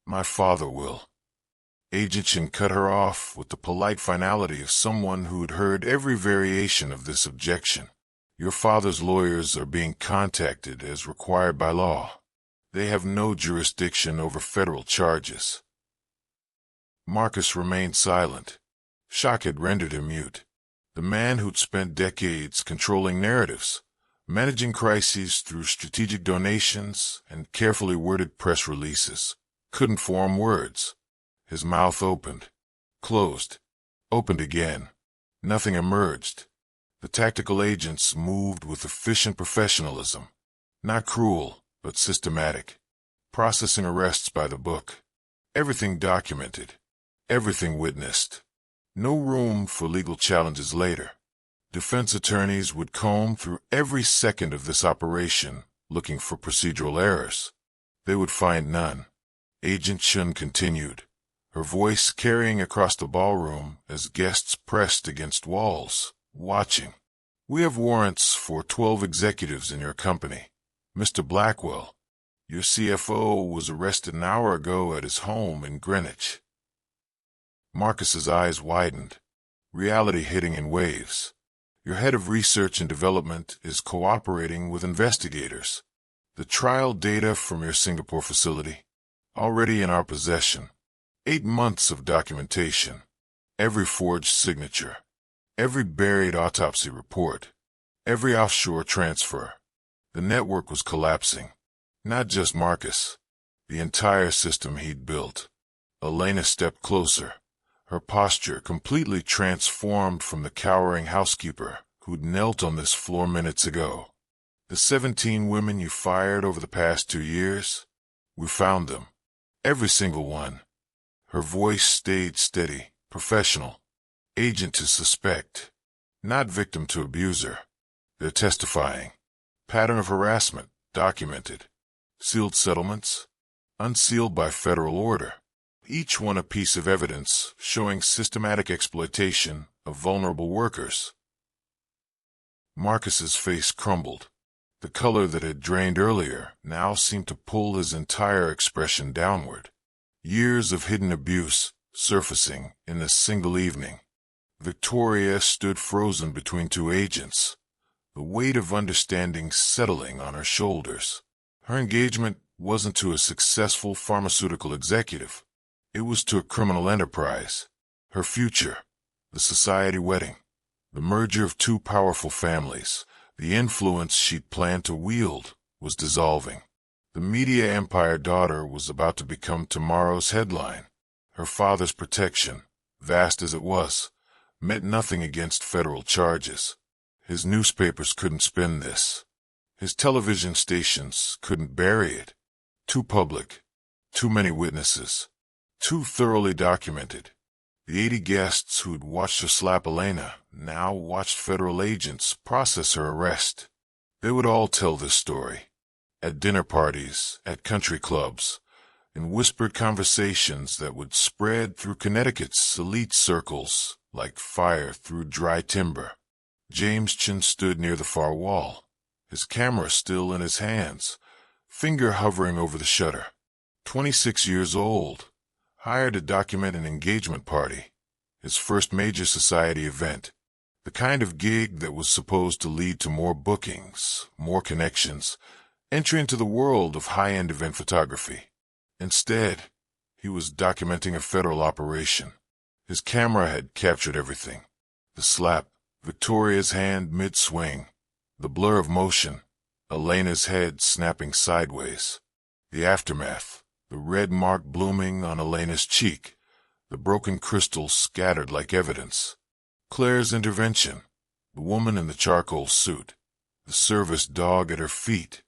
My father will. Agent Chen cut her off with the polite finality of someone who had heard every variation of this objection. Your father's lawyers are being contacted as required by law. They have no jurisdiction over federal charges. Marcus remained silent. Shock had rendered him mute. The man who'd spent decades controlling narratives, managing crises through strategic donations and carefully worded press releases, couldn't form words. His mouth opened, closed, opened again. Nothing emerged. The tactical agents moved with efficient professionalism, not cruel, but systematic, processing arrests by the book. Everything documented, everything witnessed. No room for legal challenges later. Defense attorneys would comb through every second of this operation, looking for procedural errors. They would find none. Agent Chun continued, her voice carrying across the ballroom as guests pressed against walls, watching. We have warrants for 12 executives in your company. Mr. Blackwell, your CFO was arrested an hour ago at his home in Greenwich. Marcus's eyes widened, reality hitting in waves. Your head of research and development is cooperating with investigators. The trial data from your Singapore facility, already in our possession. 8 months of documentation, every forged signature, every buried autopsy report, every offshore transfer. The network was collapsing. Not just Marcus, the entire system he'd built. Elena stepped closer, her posture completely transformed from the cowering housekeeper who'd knelt on this floor minutes ago. The 17 women you fired over the past 2 years? We found them. Every single one. Her voice stayed steady, professional. Agent to suspect, not victim to abuser. They're testifying. Pattern of harassment, documented. Sealed settlements, unsealed by federal order. Each one a piece of evidence showing systematic exploitation of vulnerable workers. Marcus's face crumbled. The color that had drained earlier now seemed to pull his entire expression downward. Years of hidden abuse surfacing in this single evening. Victoria stood frozen between two agents, the weight of understanding settling on her shoulders. Her engagement wasn't to a successful pharmaceutical executive. It was to a criminal enterprise. Her future, the society wedding, the merger of two powerful families, the influence she'd planned to wield was dissolving. The media empire daughter was about to become tomorrow's headline. Her father's protection, vast as it was, meant nothing against federal charges. His newspapers couldn't spin this. His television stations couldn't bury it. Too public, too many witnesses, too thoroughly documented. The 80 guests who'd watched her slap Elena now watched federal agents process her arrest. They would all tell this story. At dinner parties, at country clubs, in whispered conversations that would spread through Connecticut's elite circles like fire through dry timber. James Chin stood near the far wall, his camera still in his hands, finger hovering over the shutter. 26 years old, hired to document an engagement party, his first major society event, the kind of gig that was supposed to lead to more bookings, more connections, entry into the world of high-end event photography. Instead, he was documenting a federal operation. His camera had captured everything. The slap, Victoria's hand mid-swing, the blur of motion, Elena's head snapping sideways, the aftermath, the red mark blooming on Elena's cheek, the broken crystal scattered like evidence. Claire's intervention, the woman in the charcoal suit, the service dog at her feet,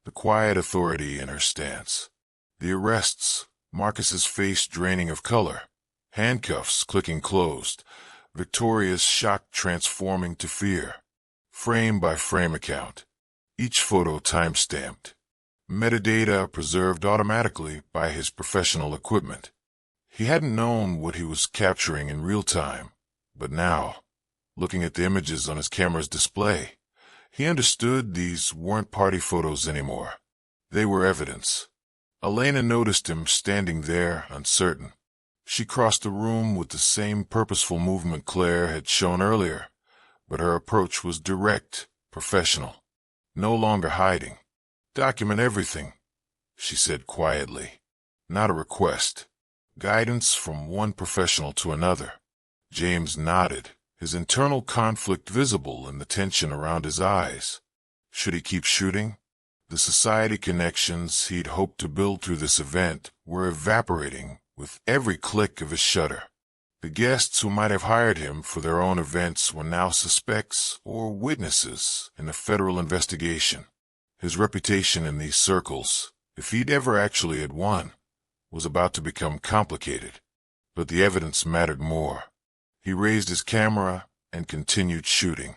the quiet authority in her stance. The arrests, Marcus's face draining of color, handcuffs clicking closed, Victoria's shock transforming to fear. Frame by frame account, each photo time-stamped. Metadata preserved automatically by his professional equipment. He hadn't known what he was capturing in real time, but now, looking at the images on his camera's display, he understood these weren't party photos anymore. They were evidence. Elena noticed him standing there, uncertain. She crossed the room with the same purposeful movement Claire had shown earlier, but her approach was direct, professional. No longer hiding. "Document everything," she said quietly. Not a request. Guidance from one professional to another. James nodded, his internal conflict visible in the tension around his eyes. Should he keep shooting? The society connections he'd hoped to build through this event were evaporating with every click of his shutter. The guests who might have hired him for their own events were now suspects or witnesses in a federal investigation. His reputation in these circles, if he'd ever actually had won, was about to become complicated. But the evidence mattered more. He raised his camera and continued shooting.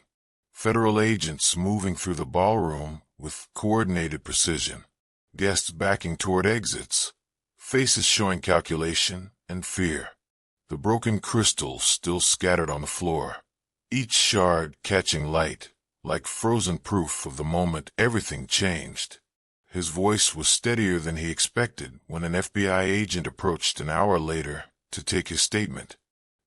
Federal agents moving through the ballroom with coordinated precision. Guests backing toward exits. Faces showing calculation and fear. The broken crystals still scattered on the floor. Each shard catching light, like frozen proof of the moment everything changed. His voice was steadier than he expected when an FBI agent approached an hour later to take his statement.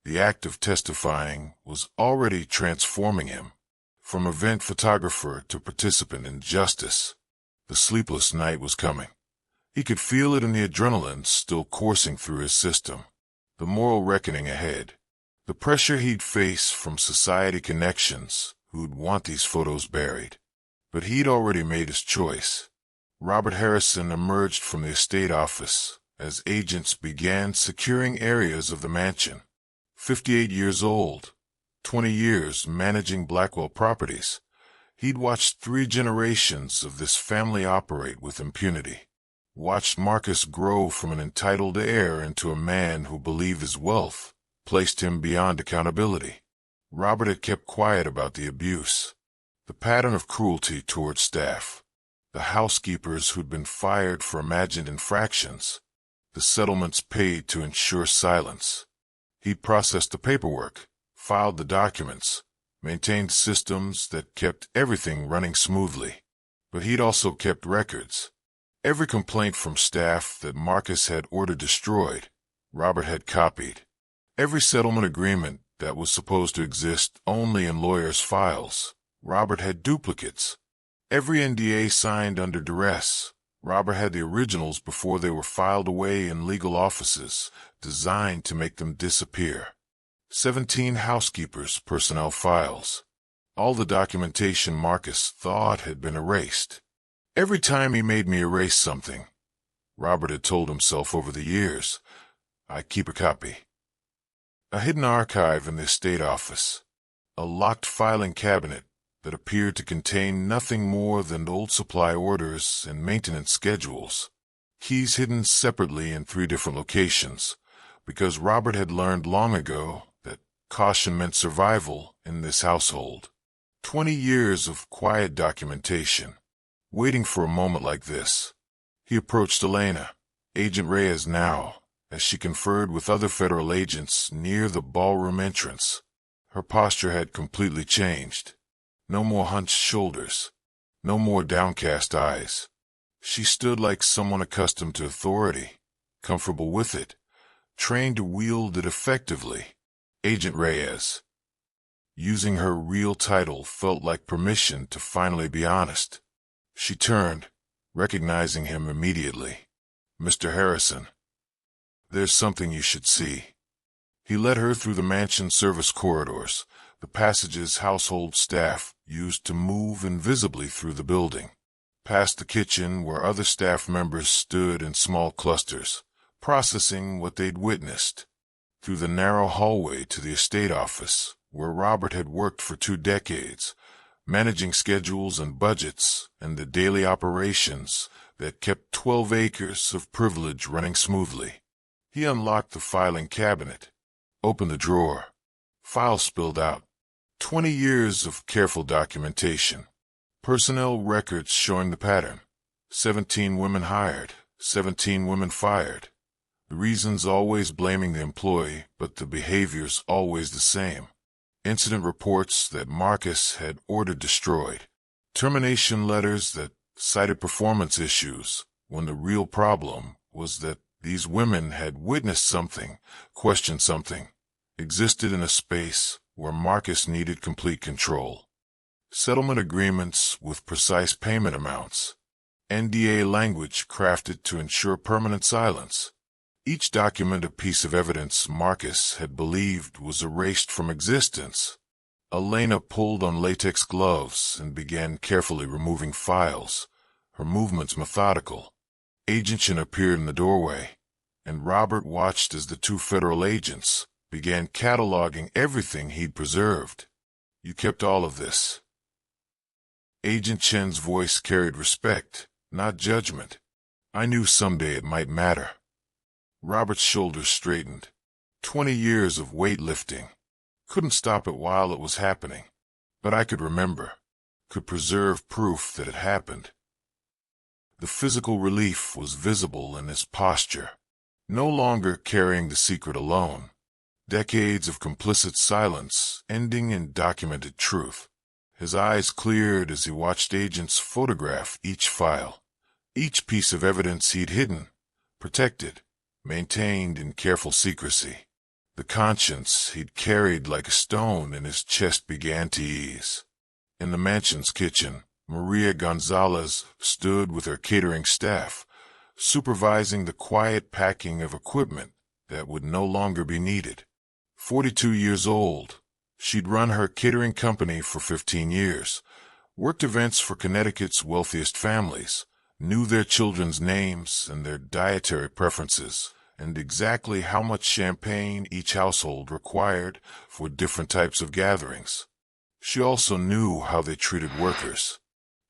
The act of testifying was already transforming him, from event photographer to participant in justice. The sleepless night was coming. He could feel it in the adrenaline still coursing through his system. the moral reckoning ahead, the pressure he'd face from society connections who'd want these photos buried. But he'd already made his choice. Robert Harrison emerged from the estate office as agents began securing areas of the mansion. 58 years old, 20 years managing Blackwell properties, he'd watched 3 generations of this family operate with impunity. Watched Marcus grow from an entitled heir into a man who believed his wealth placed him beyond accountability. Robert had kept quiet about the abuse, the pattern of cruelty towards staff, the housekeepers who'd been fired for imagined infractions, the settlements paid to ensure silence. He'd processed the paperwork, filed the documents, maintained systems that kept everything running smoothly. But he'd also kept records. Every complaint from staff that Marcus had ordered destroyed, Robert had copied. Every settlement agreement that was supposed to exist only in lawyers' files, Robert had duplicates. Every NDA signed under duress, Robert had the originals before they were filed away in legal offices, designed to make them disappear. 17 housekeepers' personnel files. All the documentation Marcus thought had been erased. Every time he made me erase something, Robert had told himself over the years, I keep a copy. A hidden archive in the estate office, a locked filing cabinet that appeared to contain nothing more than old supply orders and maintenance schedules, keys hidden separately in 3 different locations, because Robert had learned long ago that caution meant survival in this household. 20 years of quiet documentation, waiting for a moment like this. He approached Elena, Agent Reyes now, as she conferred with other federal agents near the ballroom entrance. Her posture had completely changed. No more hunched shoulders, no more downcast eyes. She stood like someone accustomed to authority, comfortable with it, trained to wield it effectively. Agent Reyes. Using her real title felt like permission to finally be honest. She turned, recognizing him immediately. Mr. Harrison. There's something you should see. He led her through the mansion service corridors, the passages household staff used to move invisibly through the building, past the kitchen where other staff members stood in small clusters, processing what they'd witnessed, through the narrow hallway to the estate office, where Robert had worked for 2 decades, managing schedules and budgets and the daily operations that kept 12 acres of privilege running smoothly. He unlocked the filing cabinet, opened the drawer. Files spilled out. 20 years of careful documentation. Personnel records showing the pattern. 17 women hired, 17 women fired. The reasons always blaming the employee, but the behaviors always the same. Incident reports that Marcus had ordered destroyed. Termination letters that cited performance issues, when the real problem was that these women had witnessed something, questioned something, existed in a space where Marcus needed complete control. Settlement agreements with precise payment amounts. NDA language crafted to ensure permanent silence. Each document a piece of evidence Marcus had believed was erased from existence. Elena pulled on latex gloves and began carefully removing files, her movements methodical. Agent Chin appeared in the doorway, and Robert watched as the 2 federal agents began cataloging everything he'd preserved. You kept all of this. Agent Chen's voice carried respect, not judgment. I knew someday it might matter. Robert's shoulders straightened. 20 years of weightlifting. Couldn't stop it while it was happening. But I could remember, could preserve proof that it happened. The physical relief was visible in his posture. No longer carrying the secret alone. Decades of complicit silence ending in documented truth. His eyes cleared as he watched agents photograph each file, each piece of evidence he'd hidden, protected, maintained in careful secrecy. The conscience he'd carried like a stone in his chest began to ease. In the mansion's kitchen, Maria Gonzalez stood with her catering staff, supervising the quiet packing of equipment that would no longer be needed. 42 years old, she'd run her catering company for 15 years, worked events for Connecticut's wealthiest families, knew their children's names and their dietary preferences, and exactly how much champagne each household required for different types of gatherings. She also knew how they treated workers.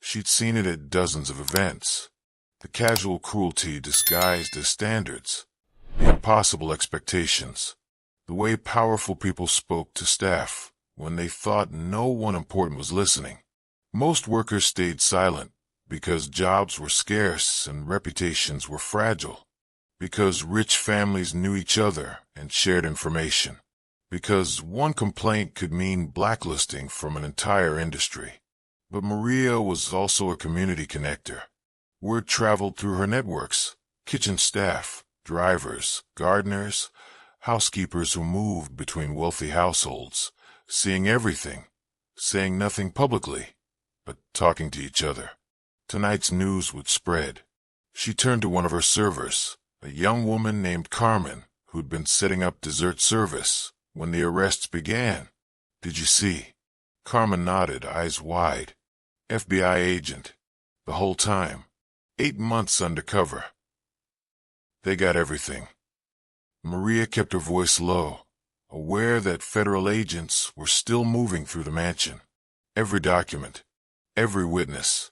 She'd seen it at dozens of events. The casual cruelty disguised as standards, the impossible expectations, the way powerful people spoke to staff when they thought no one important was listening. Most workers stayed silent because jobs were scarce and reputations were fragile, because rich families knew each other and shared information, because one complaint could mean blacklisting from an entire industry. But Maria was also a community connector. Word traveled through her networks, kitchen staff, drivers, gardeners, housekeepers who moved between wealthy households, seeing everything, saying nothing publicly, but talking to each other. Tonight's news would spread. She turned to one of her servers, a young woman named Carmen, who'd been setting up dessert service when the arrests began. "Did you see?" Carmen nodded, eyes wide. "FBI agent. The whole time. 8 months undercover. They got everything." Maria kept her voice low, aware that federal agents were still moving through the mansion. Every document, every witness,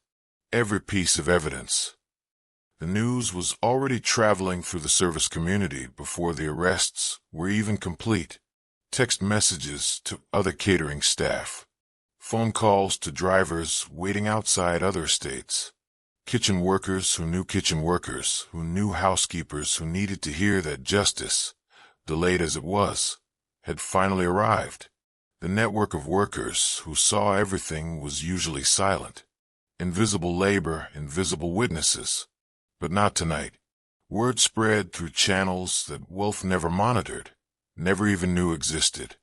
every piece of evidence. The news was already traveling through the service community before the arrests were even complete. Text messages to other catering staff, phone calls to drivers waiting outside other states, kitchen workers who knew housekeepers who needed to hear that justice, delayed as it was, had finally arrived. The network of workers who saw everything was usually silent. Invisible labor, invisible witnesses. But not tonight. Word spread through channels that wealth never monitored, never even knew existed.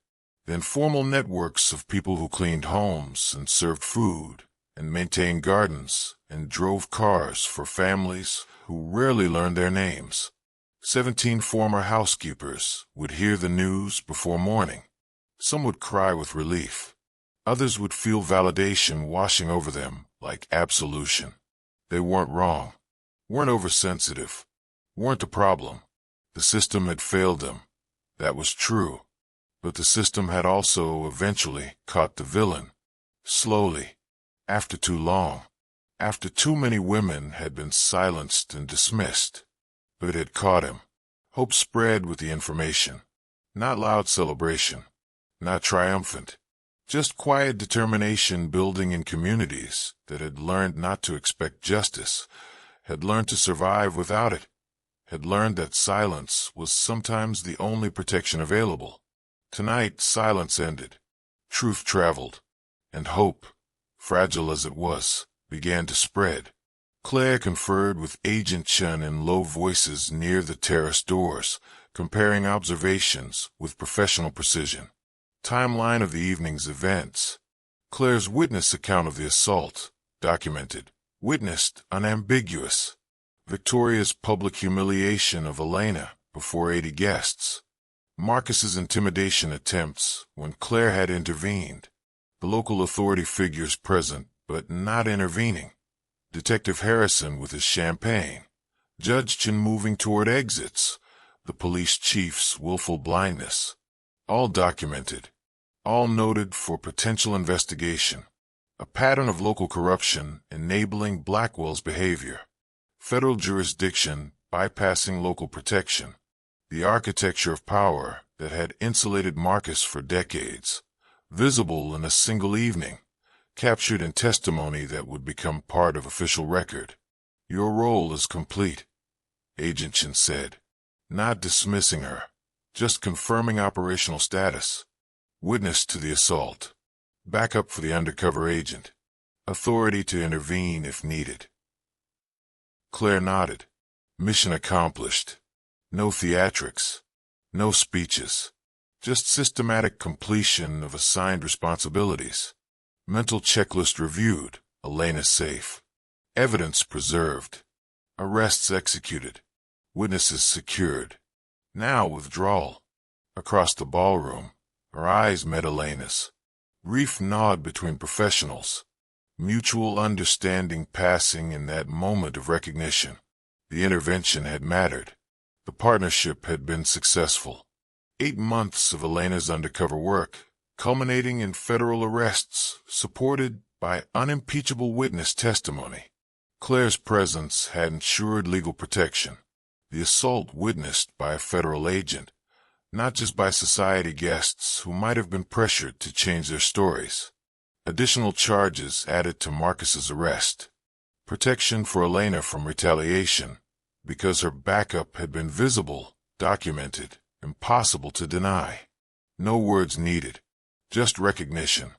The informal networks of people who cleaned homes and served food and maintained gardens and drove cars for families who rarely learned their names. 17 former housekeepers would hear the news before morning. Some would cry with relief. Others would feel validation washing over them like absolution. They weren't wrong, weren't oversensitive, weren't a problem. The system had failed them. That was true. But the system had also eventually caught the villain. Slowly. After too long. After too many women had been silenced and dismissed. But it had caught him. Hope spread with the information. Not loud celebration. Not triumphant. Just quiet determination building in communities that had learned not to expect justice, had learned to survive without it, had learned that silence was sometimes the only protection available. Tonight, silence ended. Truth traveled. And hope, fragile as it was, began to spread. Claire conferred with Agent Chun in low voices near the terrace doors, comparing observations with professional precision. Timeline of the evening's events. Claire's witness account of the assault, documented, witnessed, unambiguous. Victoria's public humiliation of Elena before 80 guests. Marcus's intimidation attempts when Claire had intervened. The local authority figures present but not intervening. Detective Harrison with his champagne. Judge Chin moving toward exits. The police chief's willful blindness. All documented. All noted for potential investigation. A pattern of local corruption enabling Blackwell's behavior. Federal jurisdiction bypassing local protection. The architecture of power that had insulated Marcus for decades. Visible in a single evening. Captured in testimony that would become part of official record. "Your role is complete," Agent Chin said. Not dismissing her, just confirming operational status. Witness to the assault. Backup for the undercover agent. Authority to intervene if needed. Claire nodded. Mission accomplished. No theatrics. No speeches. Just systematic completion of assigned responsibilities. Mental checklist reviewed. Elena safe. Evidence preserved. Arrests executed. Witnesses secured. now withdrawal. Across the ballroom, her eyes met Elena's. Brief nod between professionals. Mutual understanding passing in that moment of recognition. The intervention had mattered. The partnership had been successful. 8 months of Elena's undercover work, culminating in federal arrests, supported by unimpeachable witness testimony. Claire's presence had ensured legal protection. The assault witnessed by a federal agent, not just by society guests who might have been pressured to change their stories. Additional charges added to Marcus's arrest. Protection for Elena from retaliation, because her backup had been visible, documented, impossible to deny. No words needed, just recognition.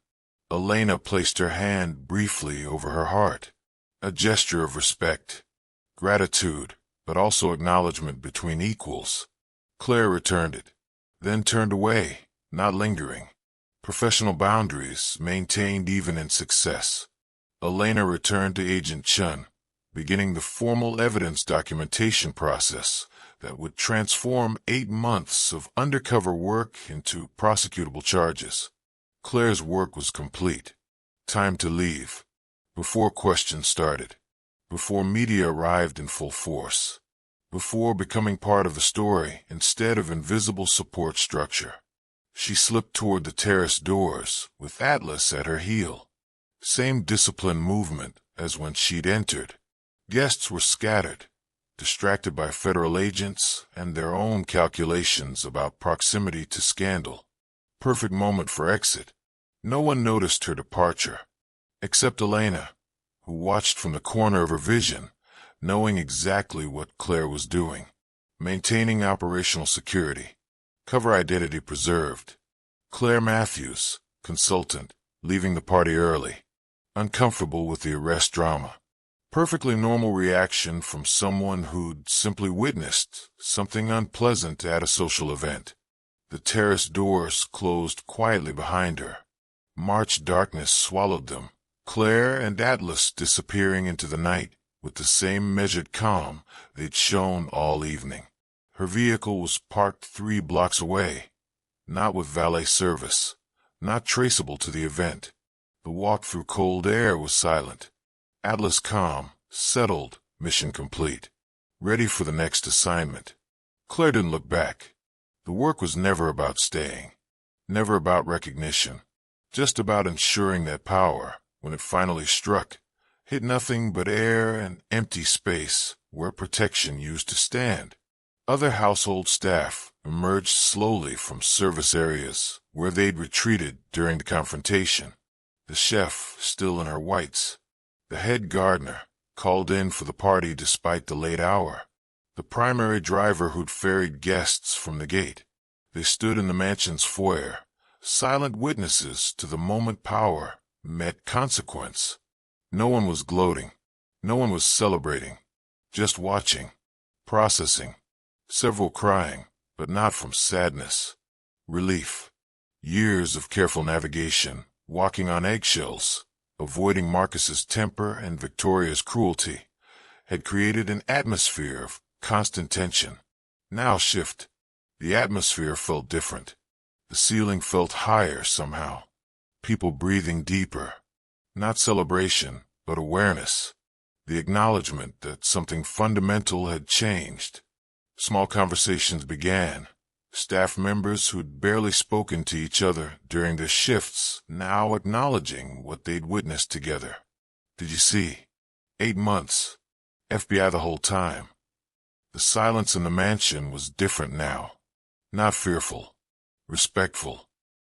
Elena placed her hand briefly over her heart, a gesture of respect, gratitude, but also acknowledgement between equals. Claire returned it, then turned away, not lingering. Professional boundaries maintained even in success. Elena returned to Agent Chun, beginning the formal evidence documentation process that would transform 8 months of undercover work into prosecutable charges. Claire's work was complete. Time to leave. Before questions started. Before media arrived in full force. Before becoming part of the story instead of invisible support structure. She slipped toward the terrace doors, with Atlas at her heel. Same disciplined movement as when she'd entered. Guests were scattered, distracted by federal agents and their own calculations about proximity to scandal. Perfect moment for exit. No one noticed her departure, except Elena, who watched from the corner of her vision, knowing exactly what Claire was doing. Maintaining operational security. Cover identity preserved. Claire Matthews, consultant, leaving the party early. Uncomfortable with the arrest drama. Perfectly normal reaction from someone who'd simply witnessed something unpleasant at a social event. The terrace doors closed quietly behind her. March darkness swallowed them, Claire and Atlas disappearing into the night with the same measured calm they'd shown all evening. Her vehicle was parked 3 blocks away, not with valet service, not traceable to the event. The walk through cold air was silent. Atlas calm, settled, mission complete. Ready for the next assignment. Claire didn't look back. The work was never about staying. Never about recognition. Just about ensuring that power, when it finally struck, hit nothing but air and empty space where protection used to stand. Other household staff emerged slowly from service areas where they'd retreated during the confrontation. The chef still in her whites. The head gardener, called in for the party despite the late hour. The primary driver who'd ferried guests from the gate. They stood in the mansion's foyer, silent witnesses to the moment power met consequence. No one was gloating. No one was celebrating. Just watching. Processing. Several crying, but not from sadness. Relief. Years of careful navigation, walking on eggshells, avoiding Marcus's temper and Victoria's cruelty, had created an atmosphere of constant tension. Now shift. The atmosphere felt different. The ceiling felt higher somehow. People breathing deeper. Not celebration, but awareness. The acknowledgement that something fundamental had changed. Small conversations began. Staff members who'd barely spoken to each other during their shifts now acknowledging what they'd witnessed together. Did you see? 8 months. FBI the whole time. The silence in the mansion was different now. Not fearful. Respectful.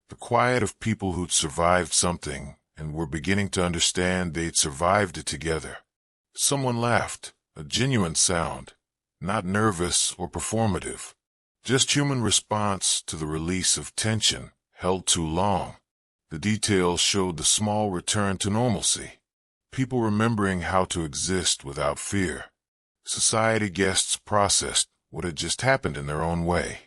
The quiet of people who'd survived something and were beginning to understand they'd survived it together. Someone laughed, a genuine sound, not nervous or performative. Just human response to the release of tension held too long. The details showed the small return to normalcy. People remembering how to exist without fear. Society guests processed what had just happened in their own way.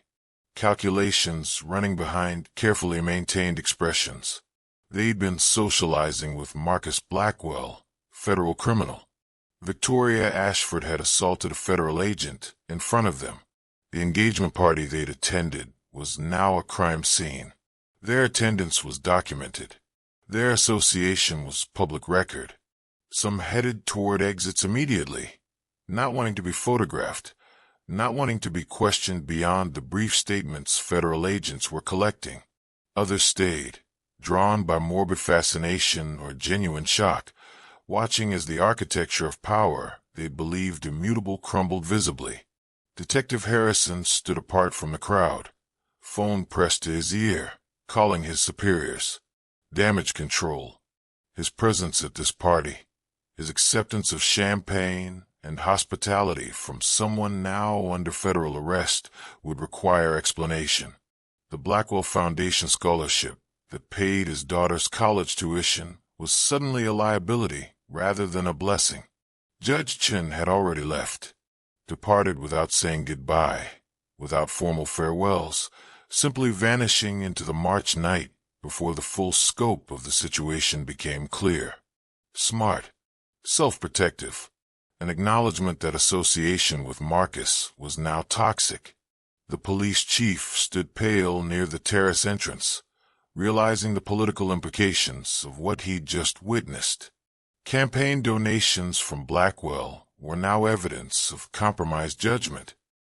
Calculations running behind carefully maintained expressions. They'd been socializing with Marcus Blackwell, federal criminal. Victoria Ashford had assaulted a federal agent in front of them. The engagement party they'd attended was now a crime scene. Their attendance was documented. Their association was public record. Some headed toward exits immediately, not wanting to be photographed, not wanting to be questioned beyond the brief statements federal agents were collecting. Others stayed, drawn by morbid fascination or genuine shock, watching as the architecture of power they believed immutable crumbled visibly. Detective Harrison stood apart from the crowd, phone pressed to his ear, calling his superiors. Damage control. His presence at this party, his acceptance of champagne and hospitality from someone now under federal arrest would require explanation. The Blackwell Foundation scholarship that paid his daughter's college tuition was suddenly a liability rather than a blessing. Judge Chin had already left, departed without saying goodbye, without formal farewells, simply vanishing into the March night before the full scope of the situation became clear. Smart, self-protective, an acknowledgement that association with Marcus was now toxic. The police chief stood pale near the terrace entrance, realizing the political implications of what he'd just witnessed. Campaign donations from Blackwell were now evidence of compromised judgment.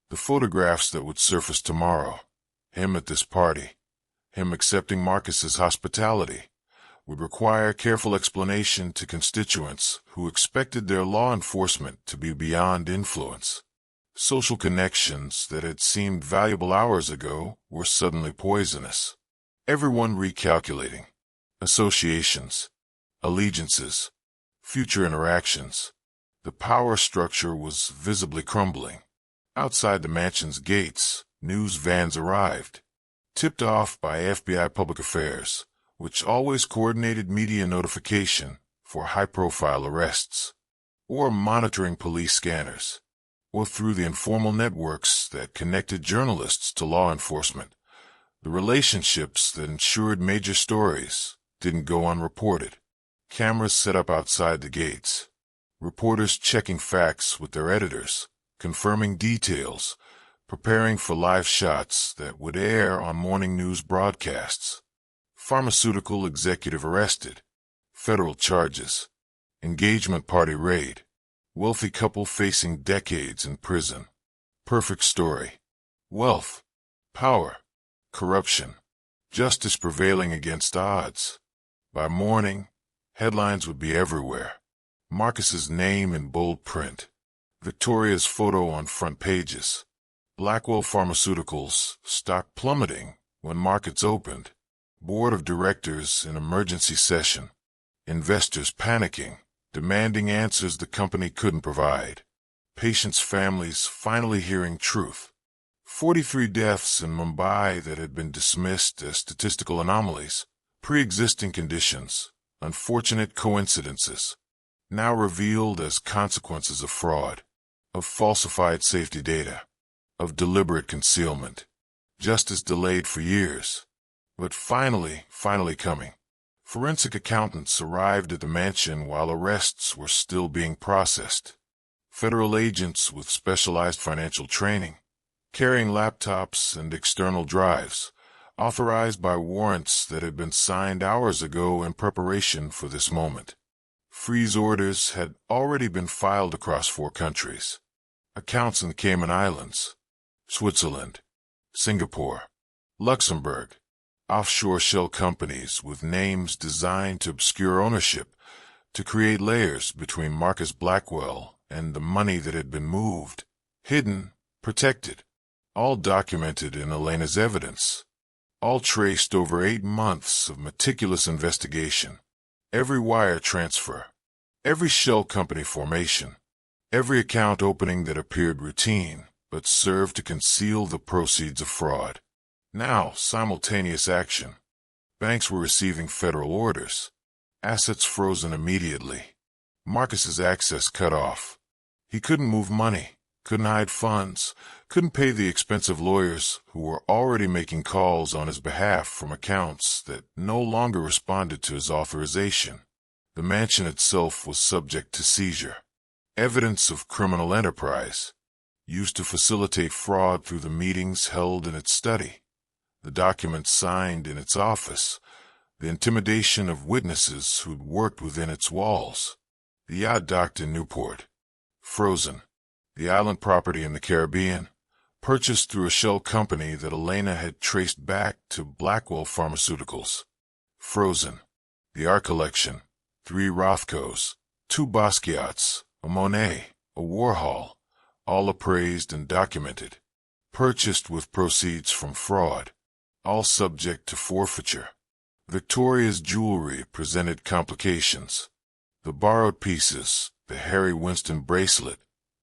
The photographs that would surface tomorrow, him at this party, him accepting Marcus's hospitality, would require careful explanation to constituents who expected their law enforcement to be beyond influence. Social connections that had seemed valuable hours ago were suddenly poisonous. Everyone recalculating. Associations, allegiances, future interactions. The power structure was visibly crumbling. Outside the mansion's gates, news vans arrived, tipped off by FBI Public Affairs, which always coordinated media notification for high-profile arrests, or monitoring police scanners, or through the informal networks that connected journalists to law enforcement. The relationships that ensured major stories didn't go unreported. Cameras set up outside the gates, reporters checking facts with their editors, confirming details, preparing for live shots that would air on morning news broadcasts. Pharmaceutical executive arrested. Federal charges. Engagement party raid. Wealthy couple facing decades in prison. Perfect story. Wealth. Power. Corruption. Justice prevailing against odds. By morning, headlines would be everywhere. Marcus's name in bold print. Victoria's photo on front pages. Blackwell Pharmaceuticals stock plummeting when markets opened. Board of directors in emergency session. Investors panicking, demanding answers the company couldn't provide. Patients' families finally hearing truth. 43 deaths in Mumbai that had been dismissed as statistical anomalies, pre-existing conditions, unfortunate coincidences, now revealed as consequences of fraud, of falsified safety data, of deliberate concealment. Justice delayed for years, but finally coming. Forensic accountants arrived at the mansion while arrests were still being processed. Federal agents with specialized financial training, carrying laptops and external drives, authorized by warrants that had been signed hours ago in preparation for this moment. Freeze orders had already been filed across 4 countries. Accounts in the Cayman Islands, Switzerland, Singapore, Luxembourg, offshore shell companies with names designed to obscure ownership, to create layers between Marcus Blackwell and the money that had been moved, hidden, protected, all documented in Elena's evidence, all traced over 8 months of meticulous investigation. Every wire transfer, every shell company formation, every account opening that appeared routine but served to conceal the proceeds of fraud. Now, simultaneous action. Banks were receiving federal orders. Assets frozen immediately. Marcus's access cut off. He couldn't move money, couldn't hide funds, couldn't pay the expensive lawyers who were already making calls on his behalf from accounts that no longer responded to his authorization. The mansion itself was subject to seizure. Evidence of criminal enterprise. used to facilitate fraud through the meetings held in its study, the documents signed in its office, the intimidation of witnesses who'd worked within its walls. The yacht docked in Newport. Frozen, the island property in the Caribbean, purchased through a shell company that Elena had traced back to Blackwell Pharmaceuticals. Frozen, the art collection, 3 Rothkos, 2 Basquiats, a Monet, a Warhol, all appraised and documented, purchased with proceeds from fraud, all subject to forfeiture. Victoria's jewelry presented complications. The borrowed pieces, the Harry Winston bracelet,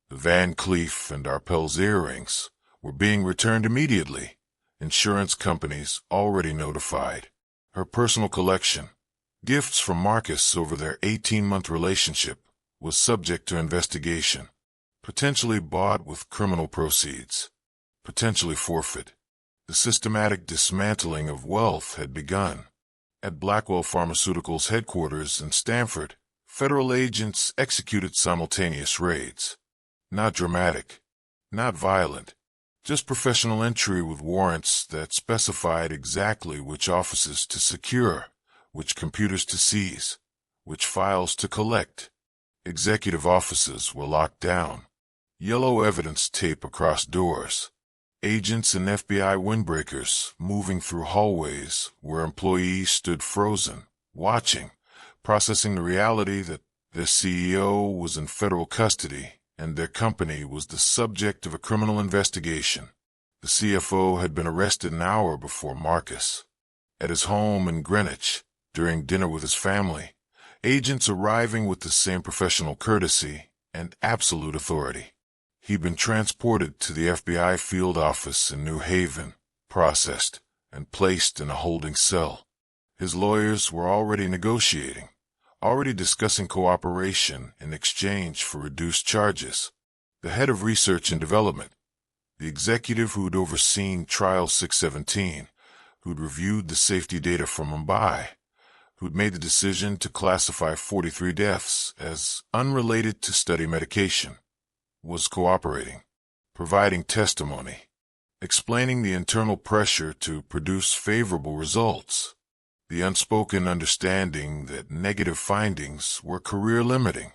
the Van Cleef and Arpels earrings, were being returned immediately, insurance companies already notified. Her personal collection, gifts from Marcus over their 18-month relationship, was subject to investigation, potentially bought with criminal proceeds, potentially forfeit. The systematic dismantling of wealth had begun. At Blackwell Pharmaceuticals headquarters in Stamford, federal agents executed simultaneous raids. Not dramatic, not violent, just professional entry with warrants that specified exactly which offices to secure, which computers to seize, which files to collect. Executive offices were locked down. Yellow evidence tape across doors. Agents and FBI windbreakers moving through hallways where employees stood frozen, watching, processing the reality that their CEO was in federal custody and their company was the subject of a criminal investigation. The CFO had been arrested an hour before Marcus. At his home in Greenwich, during dinner with his family, agents arriving with the same professional courtesy and absolute authority. He'd been transported to the FBI field office in New Haven, processed, and placed in a holding cell. His lawyers were already negotiating, already discussing cooperation in exchange for reduced charges. The head of research and development, the executive who'd overseen Trial 617, who'd reviewed the safety data from Mumbai, who'd made the decision to classify 43 deaths as unrelated to study medication, was cooperating, providing testimony, explaining the internal pressure to produce favorable results, the unspoken understanding that negative findings were career-limiting,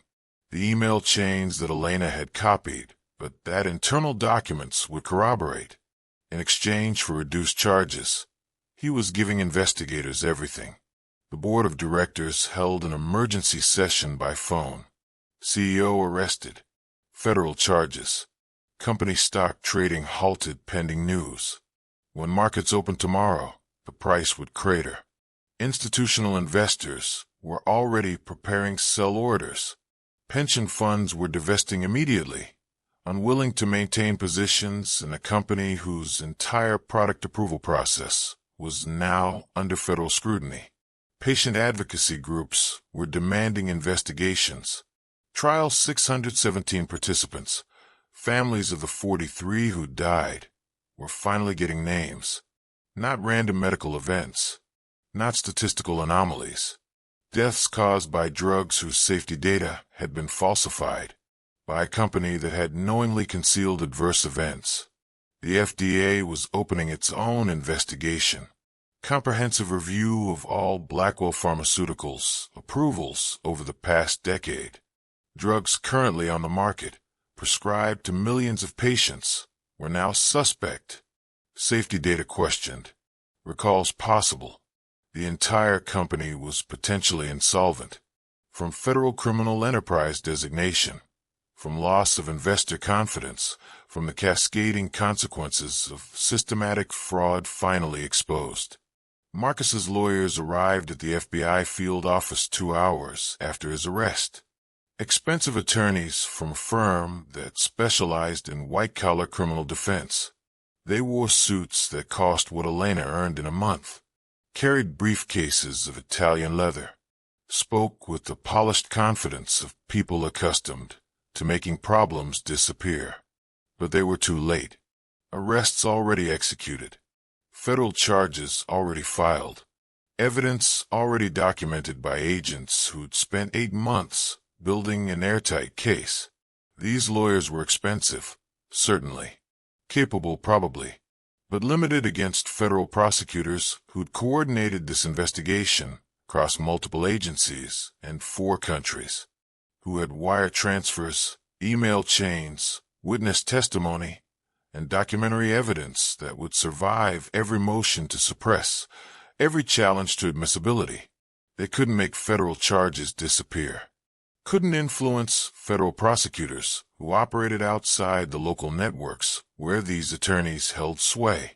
the email chains that Elena had copied, but that internal documents would corroborate. In exchange for reduced charges, he was giving investigators everything. The board of directors held an emergency session by phone. CEO arrested. Federal charges. Company stock trading halted pending news. When markets opened tomorrow, the price would crater. Institutional investors were already preparing sell orders. Pension funds were divesting immediately, unwilling to maintain positions in a company whose entire product approval process was now under federal scrutiny. Patient advocacy groups were demanding investigations. Trial 617 participants, families of the 43 who died, were finally getting names. Not random medical events, not statistical anomalies. Deaths caused by drugs whose safety data had been falsified, by a company that had knowingly concealed adverse events. The FDA was opening its own investigation. Comprehensive review of all Blackwell Pharmaceuticals approvals over the past decade. Drugs currently on the market, prescribed to millions of patients, were now suspect. Safety data questioned. Recalls possible. The entire company was potentially insolvent. From federal criminal enterprise designation, from loss of investor confidence, from the cascading consequences of systematic fraud finally exposed. Marcus's lawyers arrived at the FBI field office 2 hours after his arrest. Expensive attorneys from a firm that specialized in white-collar criminal defense. They wore suits that cost what Elena earned in a month, carried briefcases of Italian leather, spoke with the polished confidence of people accustomed to making problems disappear. But they were too late. Arrests already executed. Federal charges already filed. Evidence already documented by agents who'd spent 8 months building an airtight case. These lawyers were expensive, Certainly. Capable, probably. But limited against federal prosecutors who'd coordinated this investigation across multiple agencies and 4 countries, who had wire transfers, email chains, witness testimony, and documentary evidence that would survive every motion to suppress, every challenge to admissibility. They couldn't make federal charges disappear. Couldn't influence federal prosecutors who operated outside the local networks where these attorneys held sway.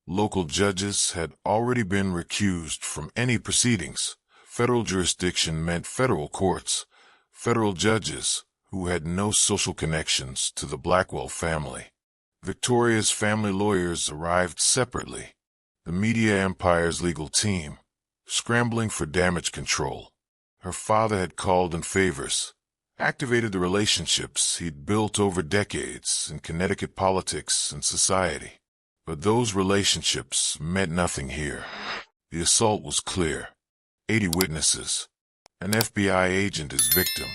Local judges had already been recused from any proceedings. Federal jurisdiction meant federal courts, federal judges who had no social connections to the Blackwell family. Victoria's family lawyers arrived separately, the media empire's legal team, scrambling for damage control. Her father had called in favors, activated the relationships he'd built over decades in Connecticut politics and society. But those relationships meant nothing here. The assault was clear. 80 witnesses. An FBI agent as victim.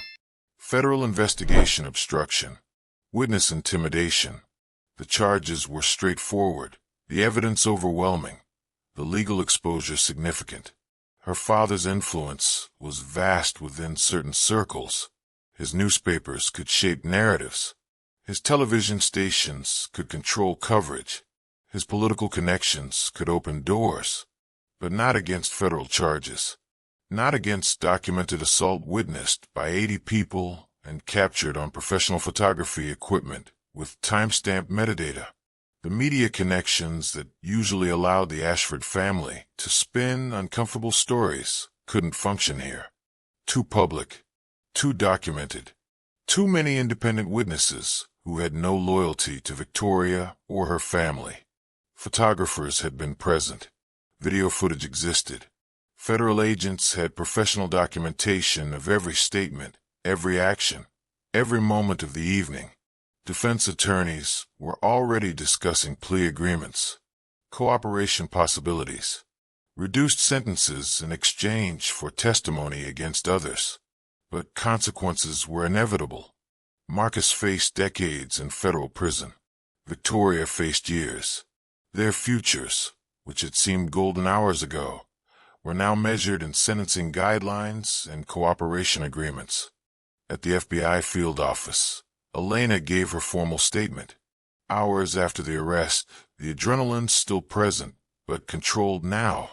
Federal investigation obstruction. Witness intimidation. The charges were straightforward, the evidence overwhelming, the legal exposure significant. Her father's influence was vast within certain circles. His newspapers could shape narratives. His television stations could control coverage. His political connections could open doors, but not against federal charges. Not against documented assault witnessed by 80 people and captured on professional photography equipment with timestamped metadata. The media connections that usually allowed the Ashford family to spin uncomfortable stories couldn't function here. Too public, too documented, too many independent witnesses who had no loyalty to Victoria or her family. Photographers had been present. Video footage existed. Federal agents had professional documentation of every statement, every action, every moment of the evening. Defense attorneys were already discussing plea agreements, cooperation possibilities, reduced sentences in exchange for testimony against others. But consequences were inevitable. Marcus faced decades in federal prison. Victoria faced years. Their futures, which had seemed golden hours ago, were now measured in sentencing guidelines and cooperation agreements. At the FBI field office, Elena gave her formal statement. Hours after the arrest, the adrenaline still present, but controlled now,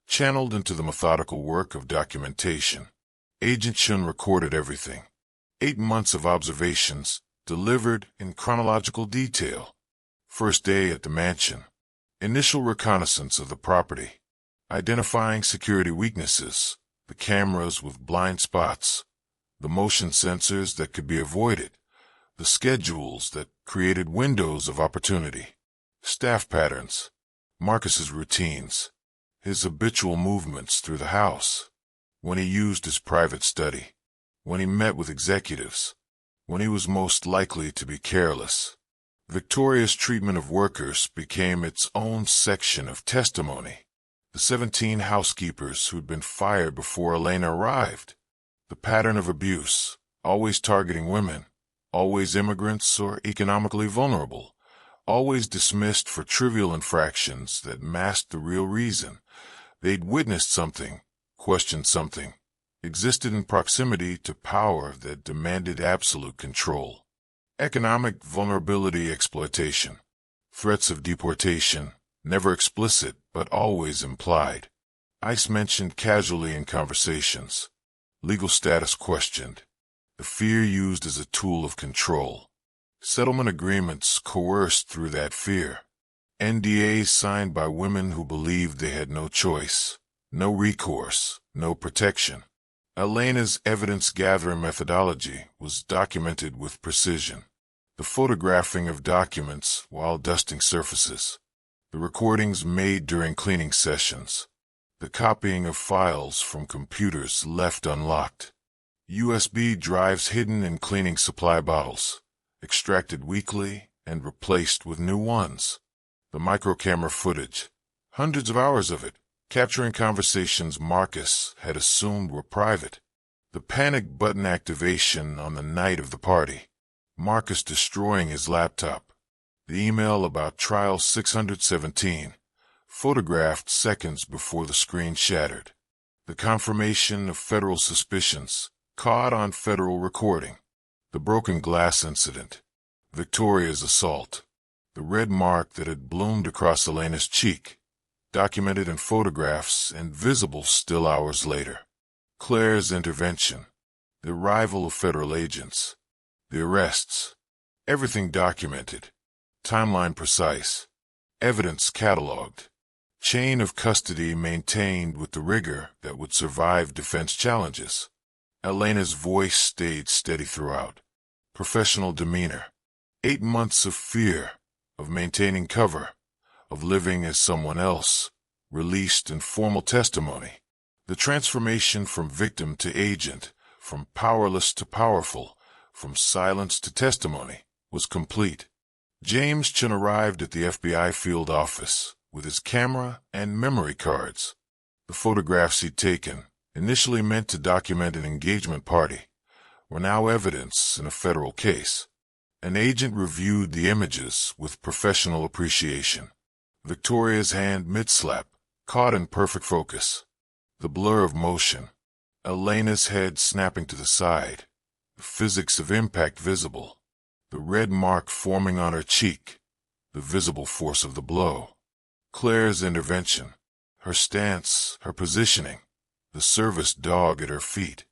channeled into the methodical work of documentation. Agent Shun recorded everything. 8 months of observations, delivered in chronological detail. First day at the mansion. Initial reconnaissance of the property. Identifying security weaknesses, the cameras with blind spots, the motion sensors that could be avoided, the schedules that created windows of opportunity, staff patterns, Marcus's routines, his habitual movements through the house, when he used his private study, when he met with executives, when he was most likely to be careless. Victoria's treatment of workers became its own section of testimony. The 17 housekeepers who'd been fired before Elena arrived. The pattern of abuse, always targeting women, always immigrants or economically vulnerable, always dismissed for trivial infractions that masked the real reason. They'd witnessed something, questioned something, existed in proximity to power that demanded absolute control. Economic vulnerability exploitation. Threats of deportation, never explicit but always implied. ICE mentioned casually in conversations. Legal status questioned. The fear used as a tool of control. Settlement agreements coerced through that fear. NDAs signed by women who believed they had no choice, no recourse, no protection. Elena's evidence-gathering methodology was documented with precision. The photographing of documents while dusting surfaces. The recordings made during cleaning sessions. The copying of files from computers left unlocked. USB drives hidden in cleaning supply bottles, extracted weekly and replaced with new ones. The microcamera footage, hundreds of hours of it, capturing conversations Marcus had assumed were private. The panic button activation on the night of the party. Marcus destroying his laptop, The email about trial 617, photographed seconds before the screen shattered. The confirmation of federal suspicions, caught on federal recording. The broken glass incident. Victoria's assault. The red mark that had bloomed across Elena's cheek, documented in photographs and visible still hours later. Claire's intervention. The arrival of federal agents. The arrests. Everything documented. Timeline precise. Evidence catalogued. Chain of custody maintained with the rigor that would survive defense challenges. Elena's voice stayed steady throughout. Professional demeanor. 8 months of fear, of maintaining cover, of living as someone else, released in formal testimony. The transformation from victim to agent, from powerless to powerful, from silence to testimony, was complete. James Chen arrived at the FBI field office with his camera and memory cards. The photographs he'd taken, initially meant to document an engagement party, were now evidence in a federal case. An agent reviewed the images with professional appreciation. Victoria's hand mid-slap, caught in perfect focus. The blur of motion. Elena's head snapping to the side. The physics of impact visible. The red mark forming on her cheek. The visible force of the blow. Claire's intervention. Her stance, her positioning. The service dog at her feet.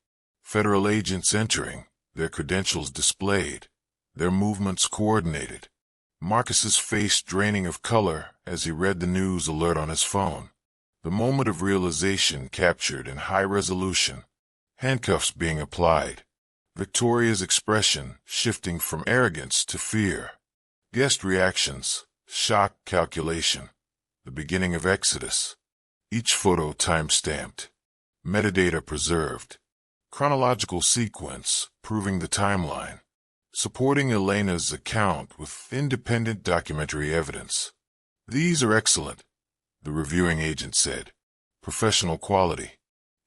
Federal agents entering, their credentials displayed. Their movements coordinated. Marcus's face draining of color as he read the news alert on his phone. The moment of realization captured in high resolution. Handcuffs being applied. Victoria's expression shifting from arrogance to fear. Guest reactions. Shock calculation. The beginning of Exodus. Each photo time-stamped. Metadata preserved. Chronological sequence proving the timeline. Supporting Elena's account with independent documentary evidence. These are excellent, the reviewing agent said. Professional quality.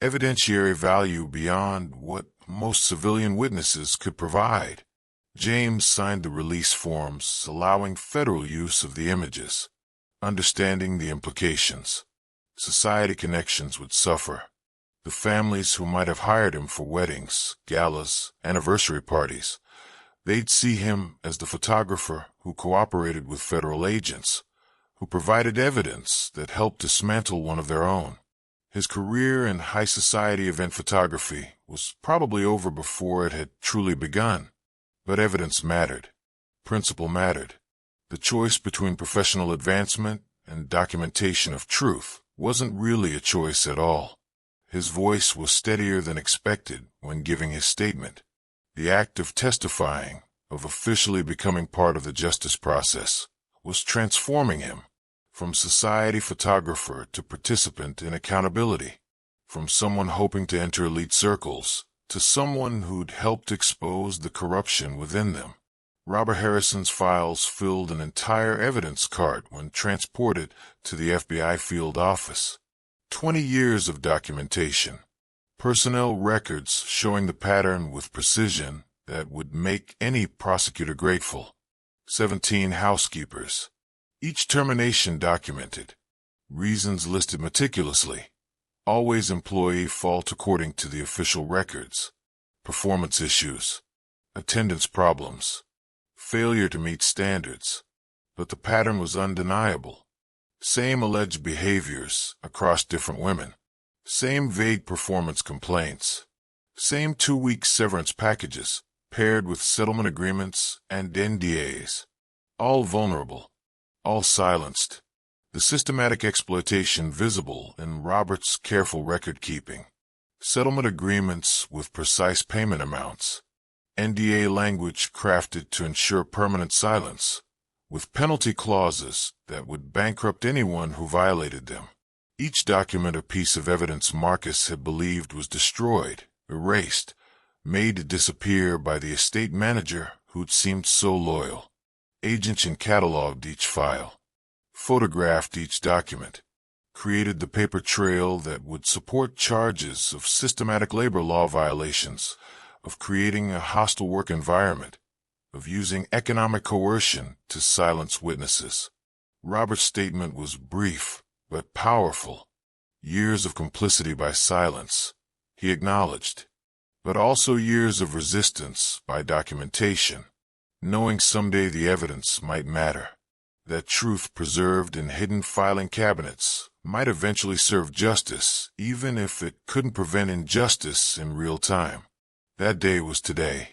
Evidentiary value beyond what most civilian witnesses could provide. James signed the release forms allowing federal use of the images. Understanding the implications. Society connections would suffer. The families who might have hired him for weddings, galas, anniversary parties, they'd see him as the photographer who cooperated with federal agents, who provided evidence that helped dismantle one of their own. His career in high society event photography was probably over before it had truly begun. But evidence mattered. Principle mattered. The choice between professional advancement and documentation of truth wasn't really a choice at all. His voice was steadier than expected when giving his statement. The act of testifying, of officially becoming part of the justice process, was transforming him from society photographer to participant in accountability, from someone hoping to enter elite circles to someone who'd helped expose the corruption within them. Robert Harrison's files filled an entire evidence cart when transported to the FBI field office. 20 years of documentation. Personnel records showing the pattern with precision that would make any prosecutor grateful. 17 housekeepers. Each termination documented. Reasons listed meticulously. Always employee fault according to the official records. Performance issues. Attendance problems. Failure to meet standards. But the pattern was undeniable. Same alleged behaviors across different women. Same vague performance complaints. Same 2-week severance packages, paired with settlement agreements and NDAs. All vulnerable. All silenced. The systematic exploitation visible in Robert's careful record-keeping. Settlement agreements with precise payment amounts. NDA language crafted to ensure permanent silence, with penalty clauses that would bankrupt anyone who violated them. Each document a piece of evidence Marcus had believed was destroyed, erased, made to disappear by the estate manager who'd seemed so loyal. Agent Chen cataloged each file, photographed each document, created the paper trail that would support charges of systematic labor law violations, of creating a hostile work environment, of using economic coercion to silence witnesses. Robert's statement was brief, but powerful. Years of complicity by silence, he acknowledged, but also years of resistance by documentation, knowing someday the evidence might matter. That truth preserved in hidden filing cabinets might eventually serve justice, even if it couldn't prevent injustice in real time. That day was today.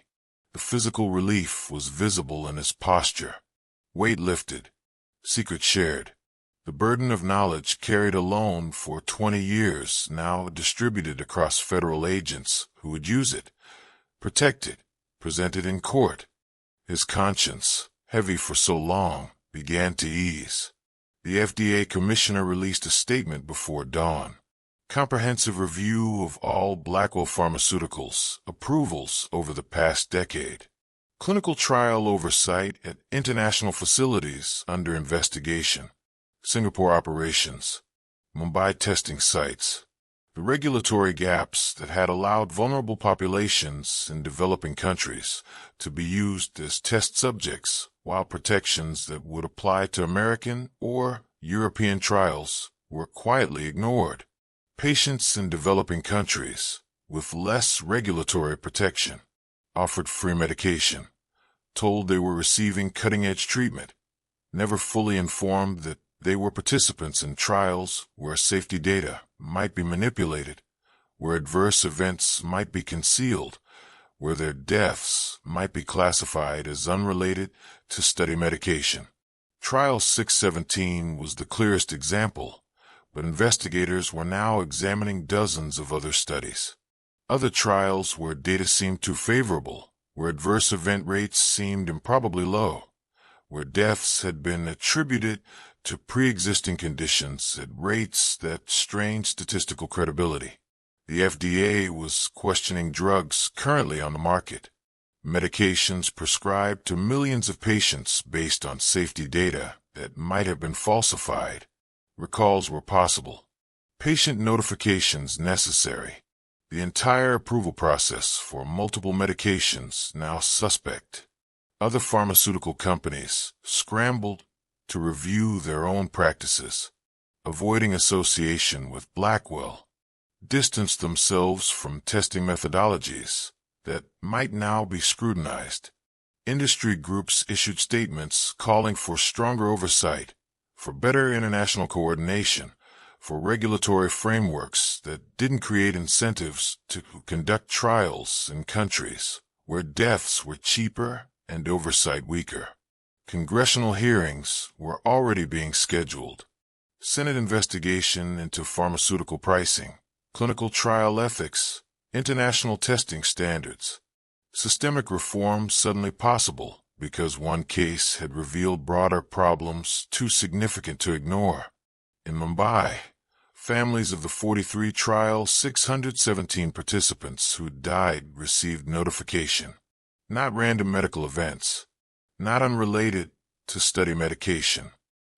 The physical relief was visible in his posture. Weight lifted, secret shared. The burden of knowledge carried alone for 20 years, now distributed across federal agents who would use it, protect it, present it in court. His conscience, heavy for so long, began to ease. The FDA commissioner released a statement before dawn. Comprehensive review of all Blackwell Pharmaceuticals approvals over the past decade. Clinical trial oversight at international facilities under investigation. Singapore operations. Mumbai testing sites. The regulatory gaps that had allowed vulnerable populations in developing countries to be used as test subjects, while protections that would apply to American or European trials were quietly ignored. Patients in developing countries, with less regulatory protection, offered free medication, told they were receiving cutting-edge treatment, never fully informed that they were participants in trials where safety data might be manipulated, where adverse events might be concealed, where their deaths might be classified as unrelated to study medication. Trial 617 was the clearest example, but investigators were now examining dozens of other studies. Other trials where data seemed too favorable, where adverse event rates seemed improbably low, where deaths had been attributed to pre-existing conditions at rates that strained statistical credibility. The FDA was questioning drugs currently on the market, medications prescribed to millions of patients based on safety data that might have been falsified. Recalls were possible. Patient notifications necessary. The entire approval process for multiple medications now suspect. Other pharmaceutical companies scrambled to review their own practices, avoiding association with Blackwell, distanced themselves from testing methodologies that might now be scrutinized. Industry groups issued statements calling for stronger oversight, for better international coordination, for regulatory frameworks that didn't create incentives to conduct trials in countries where deaths were cheaper and oversight weaker. Congressional hearings were already being scheduled. Senate investigation into pharmaceutical pricing, clinical trial ethics, international testing standards. Systemic reform suddenly possible because one case had revealed broader problems too significant to ignore. In Mumbai, families of the 43 trial 617 participants who died received notification. Not random medical events, not unrelated to study medication,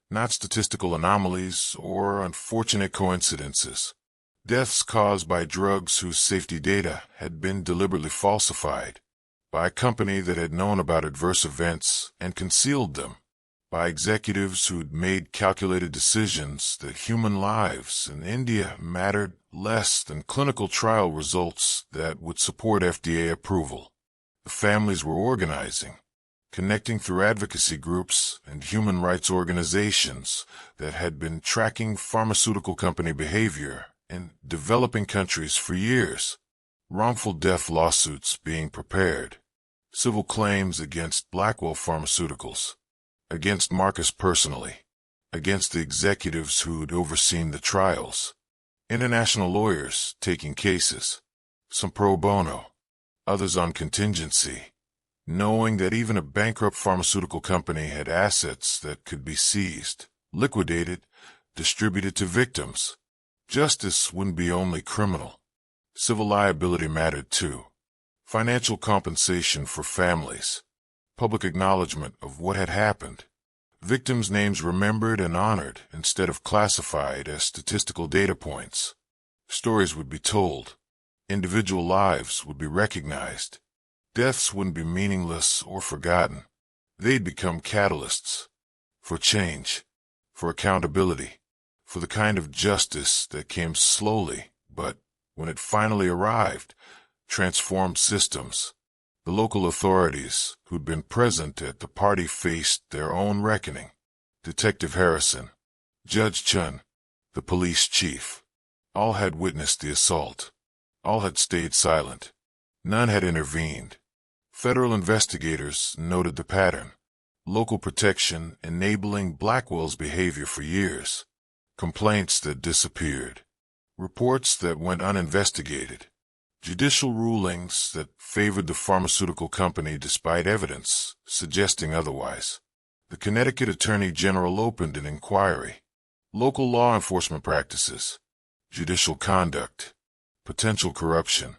not statistical anomalies or unfortunate coincidences. Deaths caused by drugs whose safety data had been deliberately falsified, by a company that had known about adverse events and concealed them, by executives who'd made calculated decisions that human lives in India mattered less than clinical trial results that would support FDA approval. The families were organizing, connecting through advocacy groups and human rights organizations that had been tracking pharmaceutical company behavior in developing countries for years. Wrongful death lawsuits being prepared, civil claims against Blackwell Pharmaceuticals, against Marcus personally, against the executives who'd overseen the trials, international lawyers taking cases, some pro bono, others on contingency, knowing that even a bankrupt pharmaceutical company had assets that could be seized, liquidated, distributed to victims. Justice wouldn't be only criminal. Civil liability mattered too. Financial compensation for families. Public acknowledgement of what had happened. Victims' names remembered and honored instead of classified as statistical data points. Stories would be told. Individual lives would be recognized. deaths wouldn't be meaningless or forgotten. They'd become catalysts for change, for accountability, for the kind of justice that came slowly, but when it finally arrived, transformed systems. The local authorities who'd been present at the party faced their own reckoning. Detective Harrison, Judge Chun, the police chief, all had witnessed the assault. All had stayed silent. None had intervened. Federal investigators noted the pattern. Local protection enabling Blackwell's behavior for years. Complaints that disappeared. Reports that went uninvestigated. Judicial rulings that favored the pharmaceutical company despite evidence suggesting otherwise. The Connecticut Attorney General opened an inquiry. Local law enforcement practices. Judicial conduct. Potential corruption.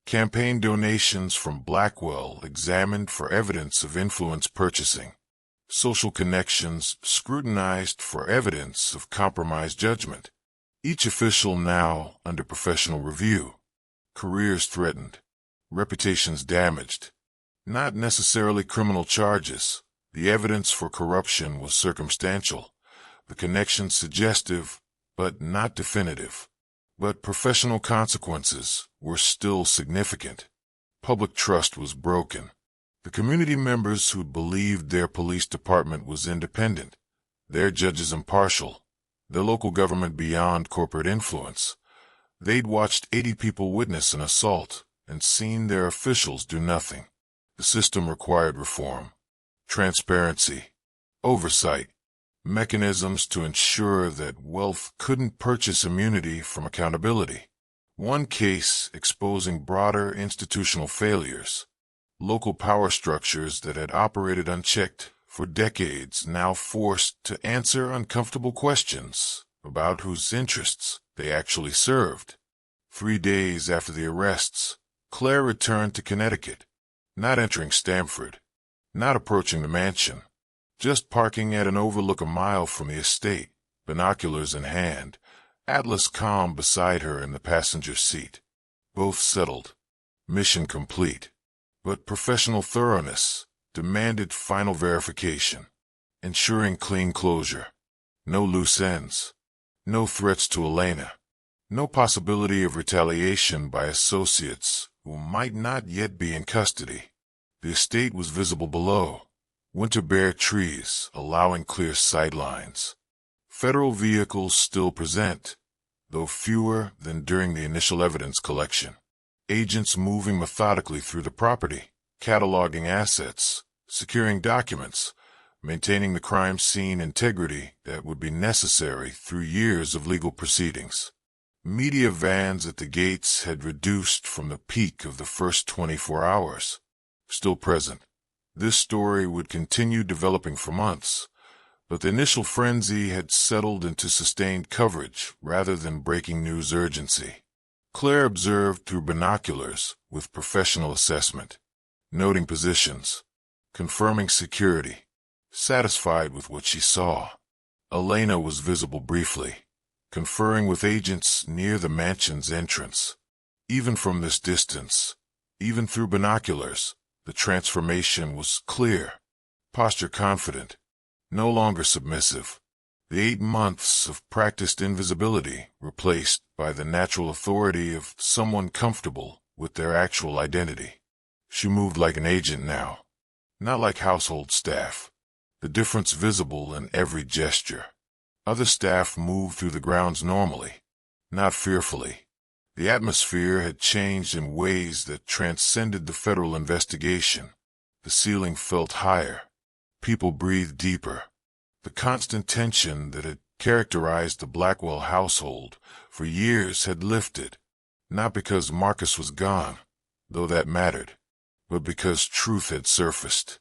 Campaign donations from Blackwell examined for evidence of influence purchasing. Social connections scrutinized for evidence of compromised judgment. Each official now under professional review. Careers threatened. Reputations damaged. Not necessarily criminal charges. The evidence for corruption was circumstantial. The connections suggestive, but not definitive. But professional consequences were still significant. Public trust was broken. The community members who believed their police department was independent, their judges impartial, their local government beyond corporate influence. They'd watched 80 people witness an assault and seen their officials do nothing. The system required reform, transparency, oversight, mechanisms to ensure that wealth couldn't purchase immunity from accountability. One case exposing broader institutional failures. Local power structures that had operated unchecked for decades now forced to answer uncomfortable questions about whose interests they actually served. 3 days after the arrests, Claire returned to Connecticut, not entering Stamford, not approaching the mansion, just parking at an overlook a mile from the estate, binoculars in hand, Atlas calm beside her in the passenger seat. Both settled. Mission complete. But professional thoroughness demanded final verification, ensuring clean closure. No loose ends. No threats to Elena. No possibility of retaliation by associates who might not yet be in custody. The estate was visible below. Winter bare trees allowing clear sightlines. Federal vehicles still present, though fewer than during the initial evidence collection. Agents moving methodically through the property, cataloging assets, securing documents, maintaining the crime scene integrity that would be necessary through years of legal proceedings. Media vans at the gates had reduced from the peak of the first 24 hours. Still present. This story would continue developing for months, but the initial frenzy had settled into sustained coverage rather than breaking news urgency. Claire observed through binoculars with professional assessment, noting positions, confirming security, satisfied with what she saw. Elena was visible briefly, conferring with agents near the mansion's entrance. Even from this distance, even through binoculars, the transformation was clear, posture confident, no longer submissive. The 8 months of practiced invisibility replaced by the natural authority of someone comfortable with their actual identity. She moved like an agent now, not like household staff, the difference visible in every gesture. Other staff moved through the grounds normally, not fearfully. The atmosphere had changed in ways that transcended the federal investigation. The ceiling felt higher. People breathed deeper. The constant tension that had characterized the Blackwell household for years had lifted, not because Marcus was gone, though that mattered, but because truth had surfaced,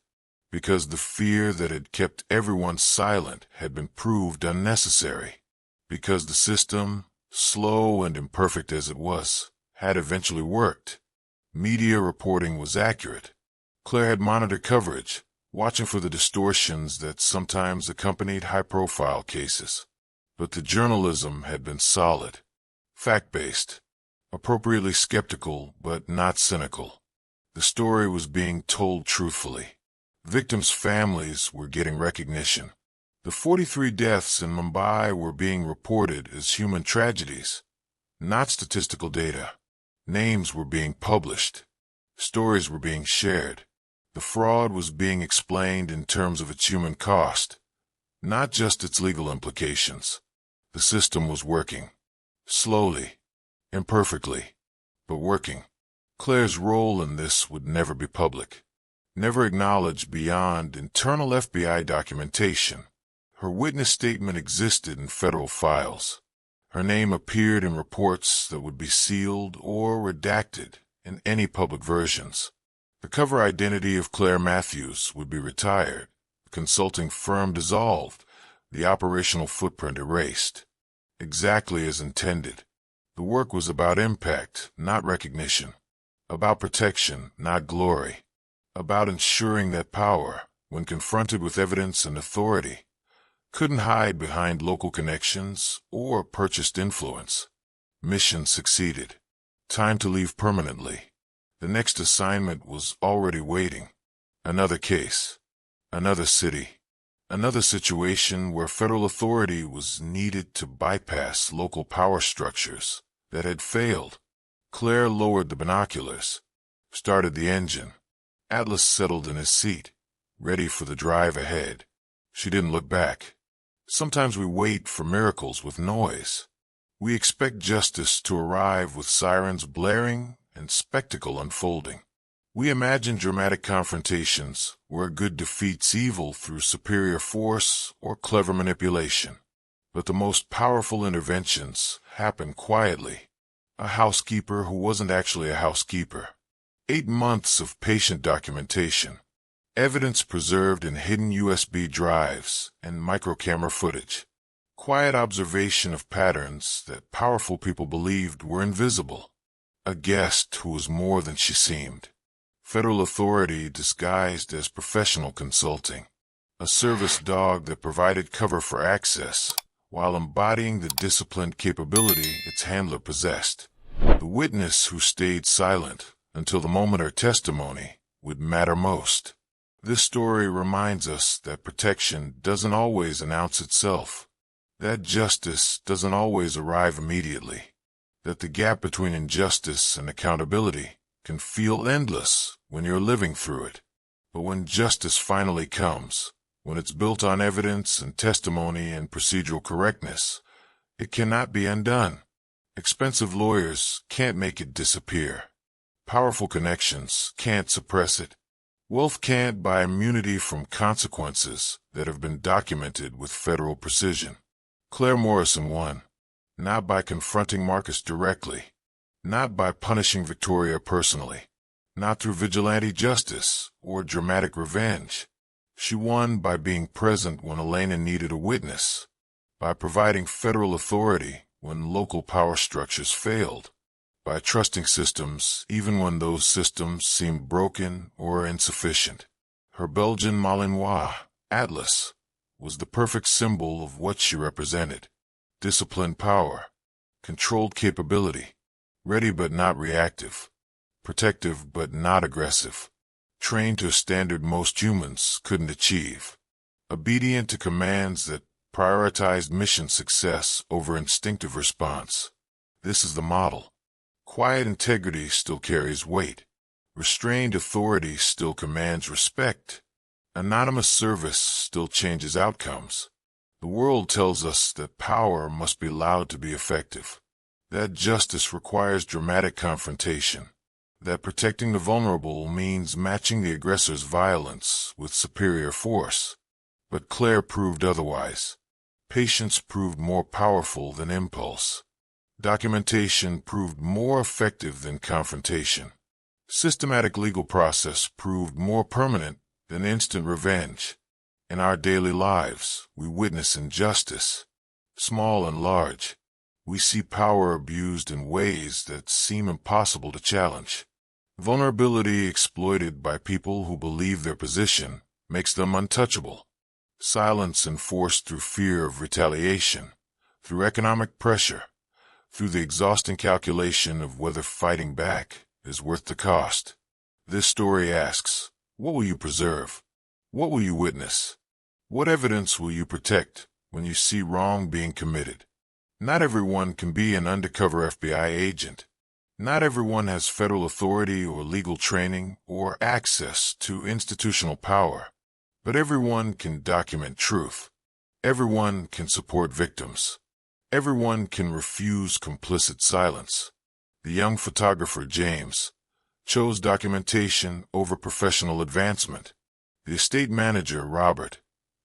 because the fear that had kept everyone silent had been proved unnecessary, because the system, slow and imperfect as it was, had eventually worked. Media reporting was accurate. Claire had monitored coverage, watching for the distortions that sometimes accompanied high-profile cases. But the journalism had been solid, fact-based, appropriately skeptical but not cynical. The story was being told truthfully. Victims' families were getting recognition. The 43 deaths in Mumbai were being reported as human tragedies, not statistical data. Names were being published. Stories were being shared. The fraud was being explained in terms of its human cost, not just its legal implications. The system was working. Slowly, imperfectly, but working. Claire's role in this would never be public, never acknowledged beyond internal FBI documentation. Her witness statement existed in federal files. Her name appeared in reports that would be sealed or redacted in any public versions. The cover identity of Claire Matthews would be retired, the consulting firm dissolved, the operational footprint erased. Exactly as intended. The work was about impact, not recognition. About protection, not glory. About ensuring that power, when confronted with evidence and authority, couldn't hide behind local connections or purchased influence. Mission succeeded. Time to leave permanently. The next assignment was already waiting. Another case. Another city. Another situation where federal authority was needed to bypass local power structures that had failed. Claire lowered the binoculars, started the engine. Atlas settled in his seat, ready for the drive ahead. She didn't look back. Sometimes we wait for miracles with noise. We expect justice to arrive with sirens blaring and spectacle unfolding. We imagine dramatic confrontations where good defeats evil through superior force or clever manipulation. But the most powerful interventions happen quietly. A housekeeper who wasn't actually a housekeeper. 8 months of patient documentation. Evidence preserved in hidden USB drives and microcamera footage. Quiet observation of patterns that powerful people believed were invisible. A guest who was more than she seemed. Federal authority disguised as professional consulting. A service dog that provided cover for access while embodying the disciplined capability its handler possessed. The witness who stayed silent until the moment her testimony would matter most. This story reminds us that protection doesn't always announce itself, that justice doesn't always arrive immediately, that the gap between injustice and accountability can feel endless when you're living through it. But when justice finally comes, when it's built on evidence and testimony and procedural correctness, it cannot be undone. Expensive lawyers can't make it disappear. Powerful connections can't suppress it. Wealth can't buy immunity from consequences that have been documented with federal precision. Claire Morrison won, not by confronting Marcus directly, not by punishing Victoria personally, not through vigilante justice or dramatic revenge. She won by being present when Elena needed a witness, by providing federal authority when local power structures failed, by trusting systems even when those systems seemed broken or insufficient. Her Belgian Malinois, Atlas, was the perfect symbol of what she represented. Disciplined power, controlled capability, ready but not reactive, protective but not aggressive, trained to a standard most humans couldn't achieve, obedient to commands that prioritized mission success over instinctive response. This is the model. Quiet integrity still carries weight. Restrained authority still commands respect. Anonymous service still changes outcomes. The world tells us that power must be loud to be effective, that justice requires dramatic confrontation, that protecting the vulnerable means matching the aggressor's violence with superior force. But Claire proved otherwise. Patience proved more powerful than impulse. Documentation proved more effective than confrontation. Systematic legal process proved more permanent than instant revenge. In our daily lives, we witness injustice, small and large. We see power abused in ways that seem impossible to challenge. Vulnerability exploited by people who believe their position makes them untouchable. Silence enforced through fear of retaliation, through economic pressure, through the exhausting calculation of whether fighting back is worth the cost. This story asks, what will you preserve? What will you witness? What evidence will you protect when you see wrong being committed? Not everyone can be an undercover FBI agent. Not everyone has federal authority or legal training or access to institutional power. But everyone can document truth. Everyone can support victims. Everyone can refuse complicit silence. The young photographer James chose documentation over professional advancement. The estate manager Robert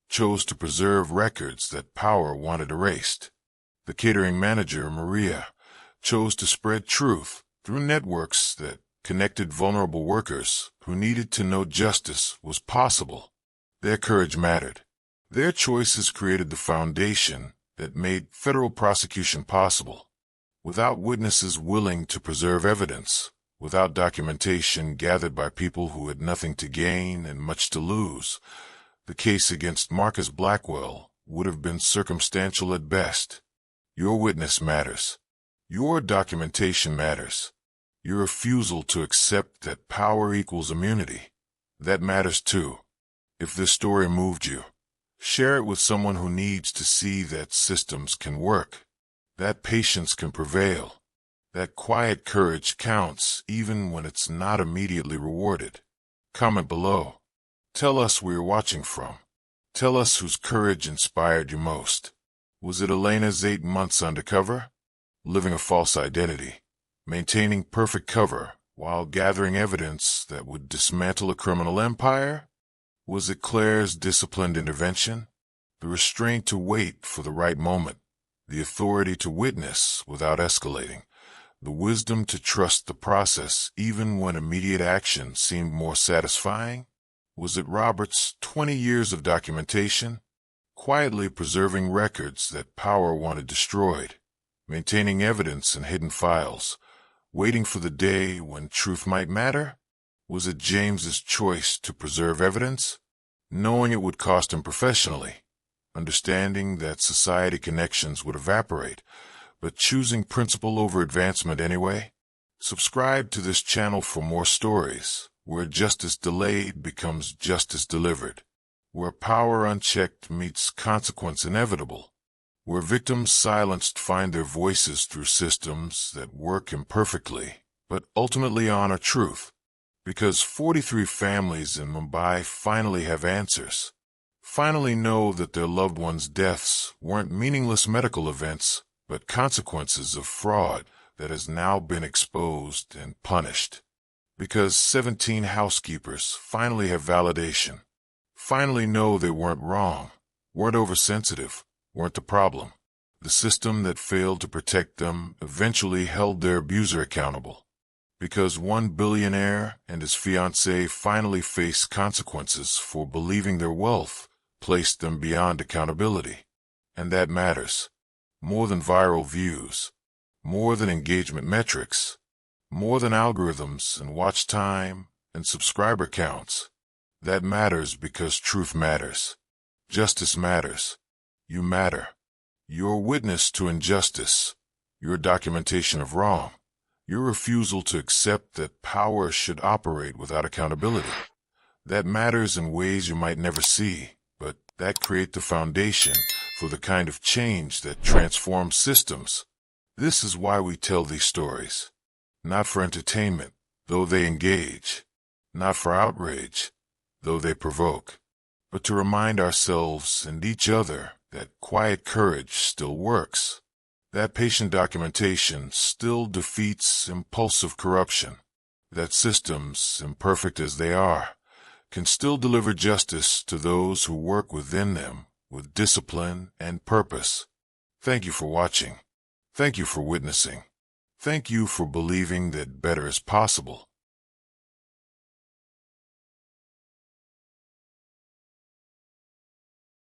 chose to preserve records that power wanted erased. The catering manager Maria chose to spread truth through networks that connected vulnerable workers who needed to know justice was possible. Their courage mattered. Their choices created the foundation that made federal prosecution possible. Without witnesses willing to preserve evidence, without documentation gathered by people who had nothing to gain and much to lose, the case against Marcus Blackwell would have been circumstantial at best. Your witness matters. Your documentation matters. Your refusal to accept that power equals immunity, that matters too. If this story moved you, share it with someone who needs to see that systems can work, that patience can prevail, that quiet courage counts even when it's not immediately rewarded. Comment below. Tell us where you're watching from. Tell us whose courage inspired you most. Was it Elena's 8 months undercover? Living a false identity, maintaining perfect cover while gathering evidence that would dismantle a criminal empire? Was it Claire's disciplined intervention? The restraint to wait for the right moment, the authority to witness without escalating, the wisdom to trust the process even when immediate action seemed more satisfying? Was it Robert's 20 years of documentation, quietly preserving records that power wanted destroyed, maintaining evidence in hidden files, waiting for the day when truth might matter? Was it James's choice to preserve evidence, knowing it would cost him professionally, understanding that society connections would evaporate, but choosing principle over advancement anyway? Subscribe to this channel for more stories where justice delayed becomes justice delivered, where power unchecked meets consequence inevitable, where victims silenced find their voices through systems that work imperfectly but ultimately honor truth. Because 43 families in Mumbai finally have answers, finally know that their loved ones' deaths weren't meaningless medical events, but consequences of fraud that has now been exposed and punished. Because 17 housekeepers finally have validation, finally know they weren't wrong, weren't oversensitive, weren't the problem. The system that failed to protect them eventually held their abuser accountable. Because one billionaire and his fiancée finally faced consequences for believing their wealth placed them beyond accountability. And that matters. More than viral views, more than engagement metrics, more than algorithms and watch time and subscriber counts. That matters because truth matters. Justice matters. You matter. Your witness to injustice, your documentation of wrong, your refusal to accept that power should operate without accountability. That matters in ways you might never see, but that create the foundation for the kind of change that transforms systems. This is why we tell these stories. Not for entertainment, though they engage. Not for outrage, though they provoke. But to remind ourselves and each other that quiet courage still works. That patient documentation still defeats impulsive corruption. That systems, imperfect as they are, can still deliver justice to those who work within them with discipline and purpose. Thank you for watching. Thank you for witnessing. Thank you for believing that better is possible.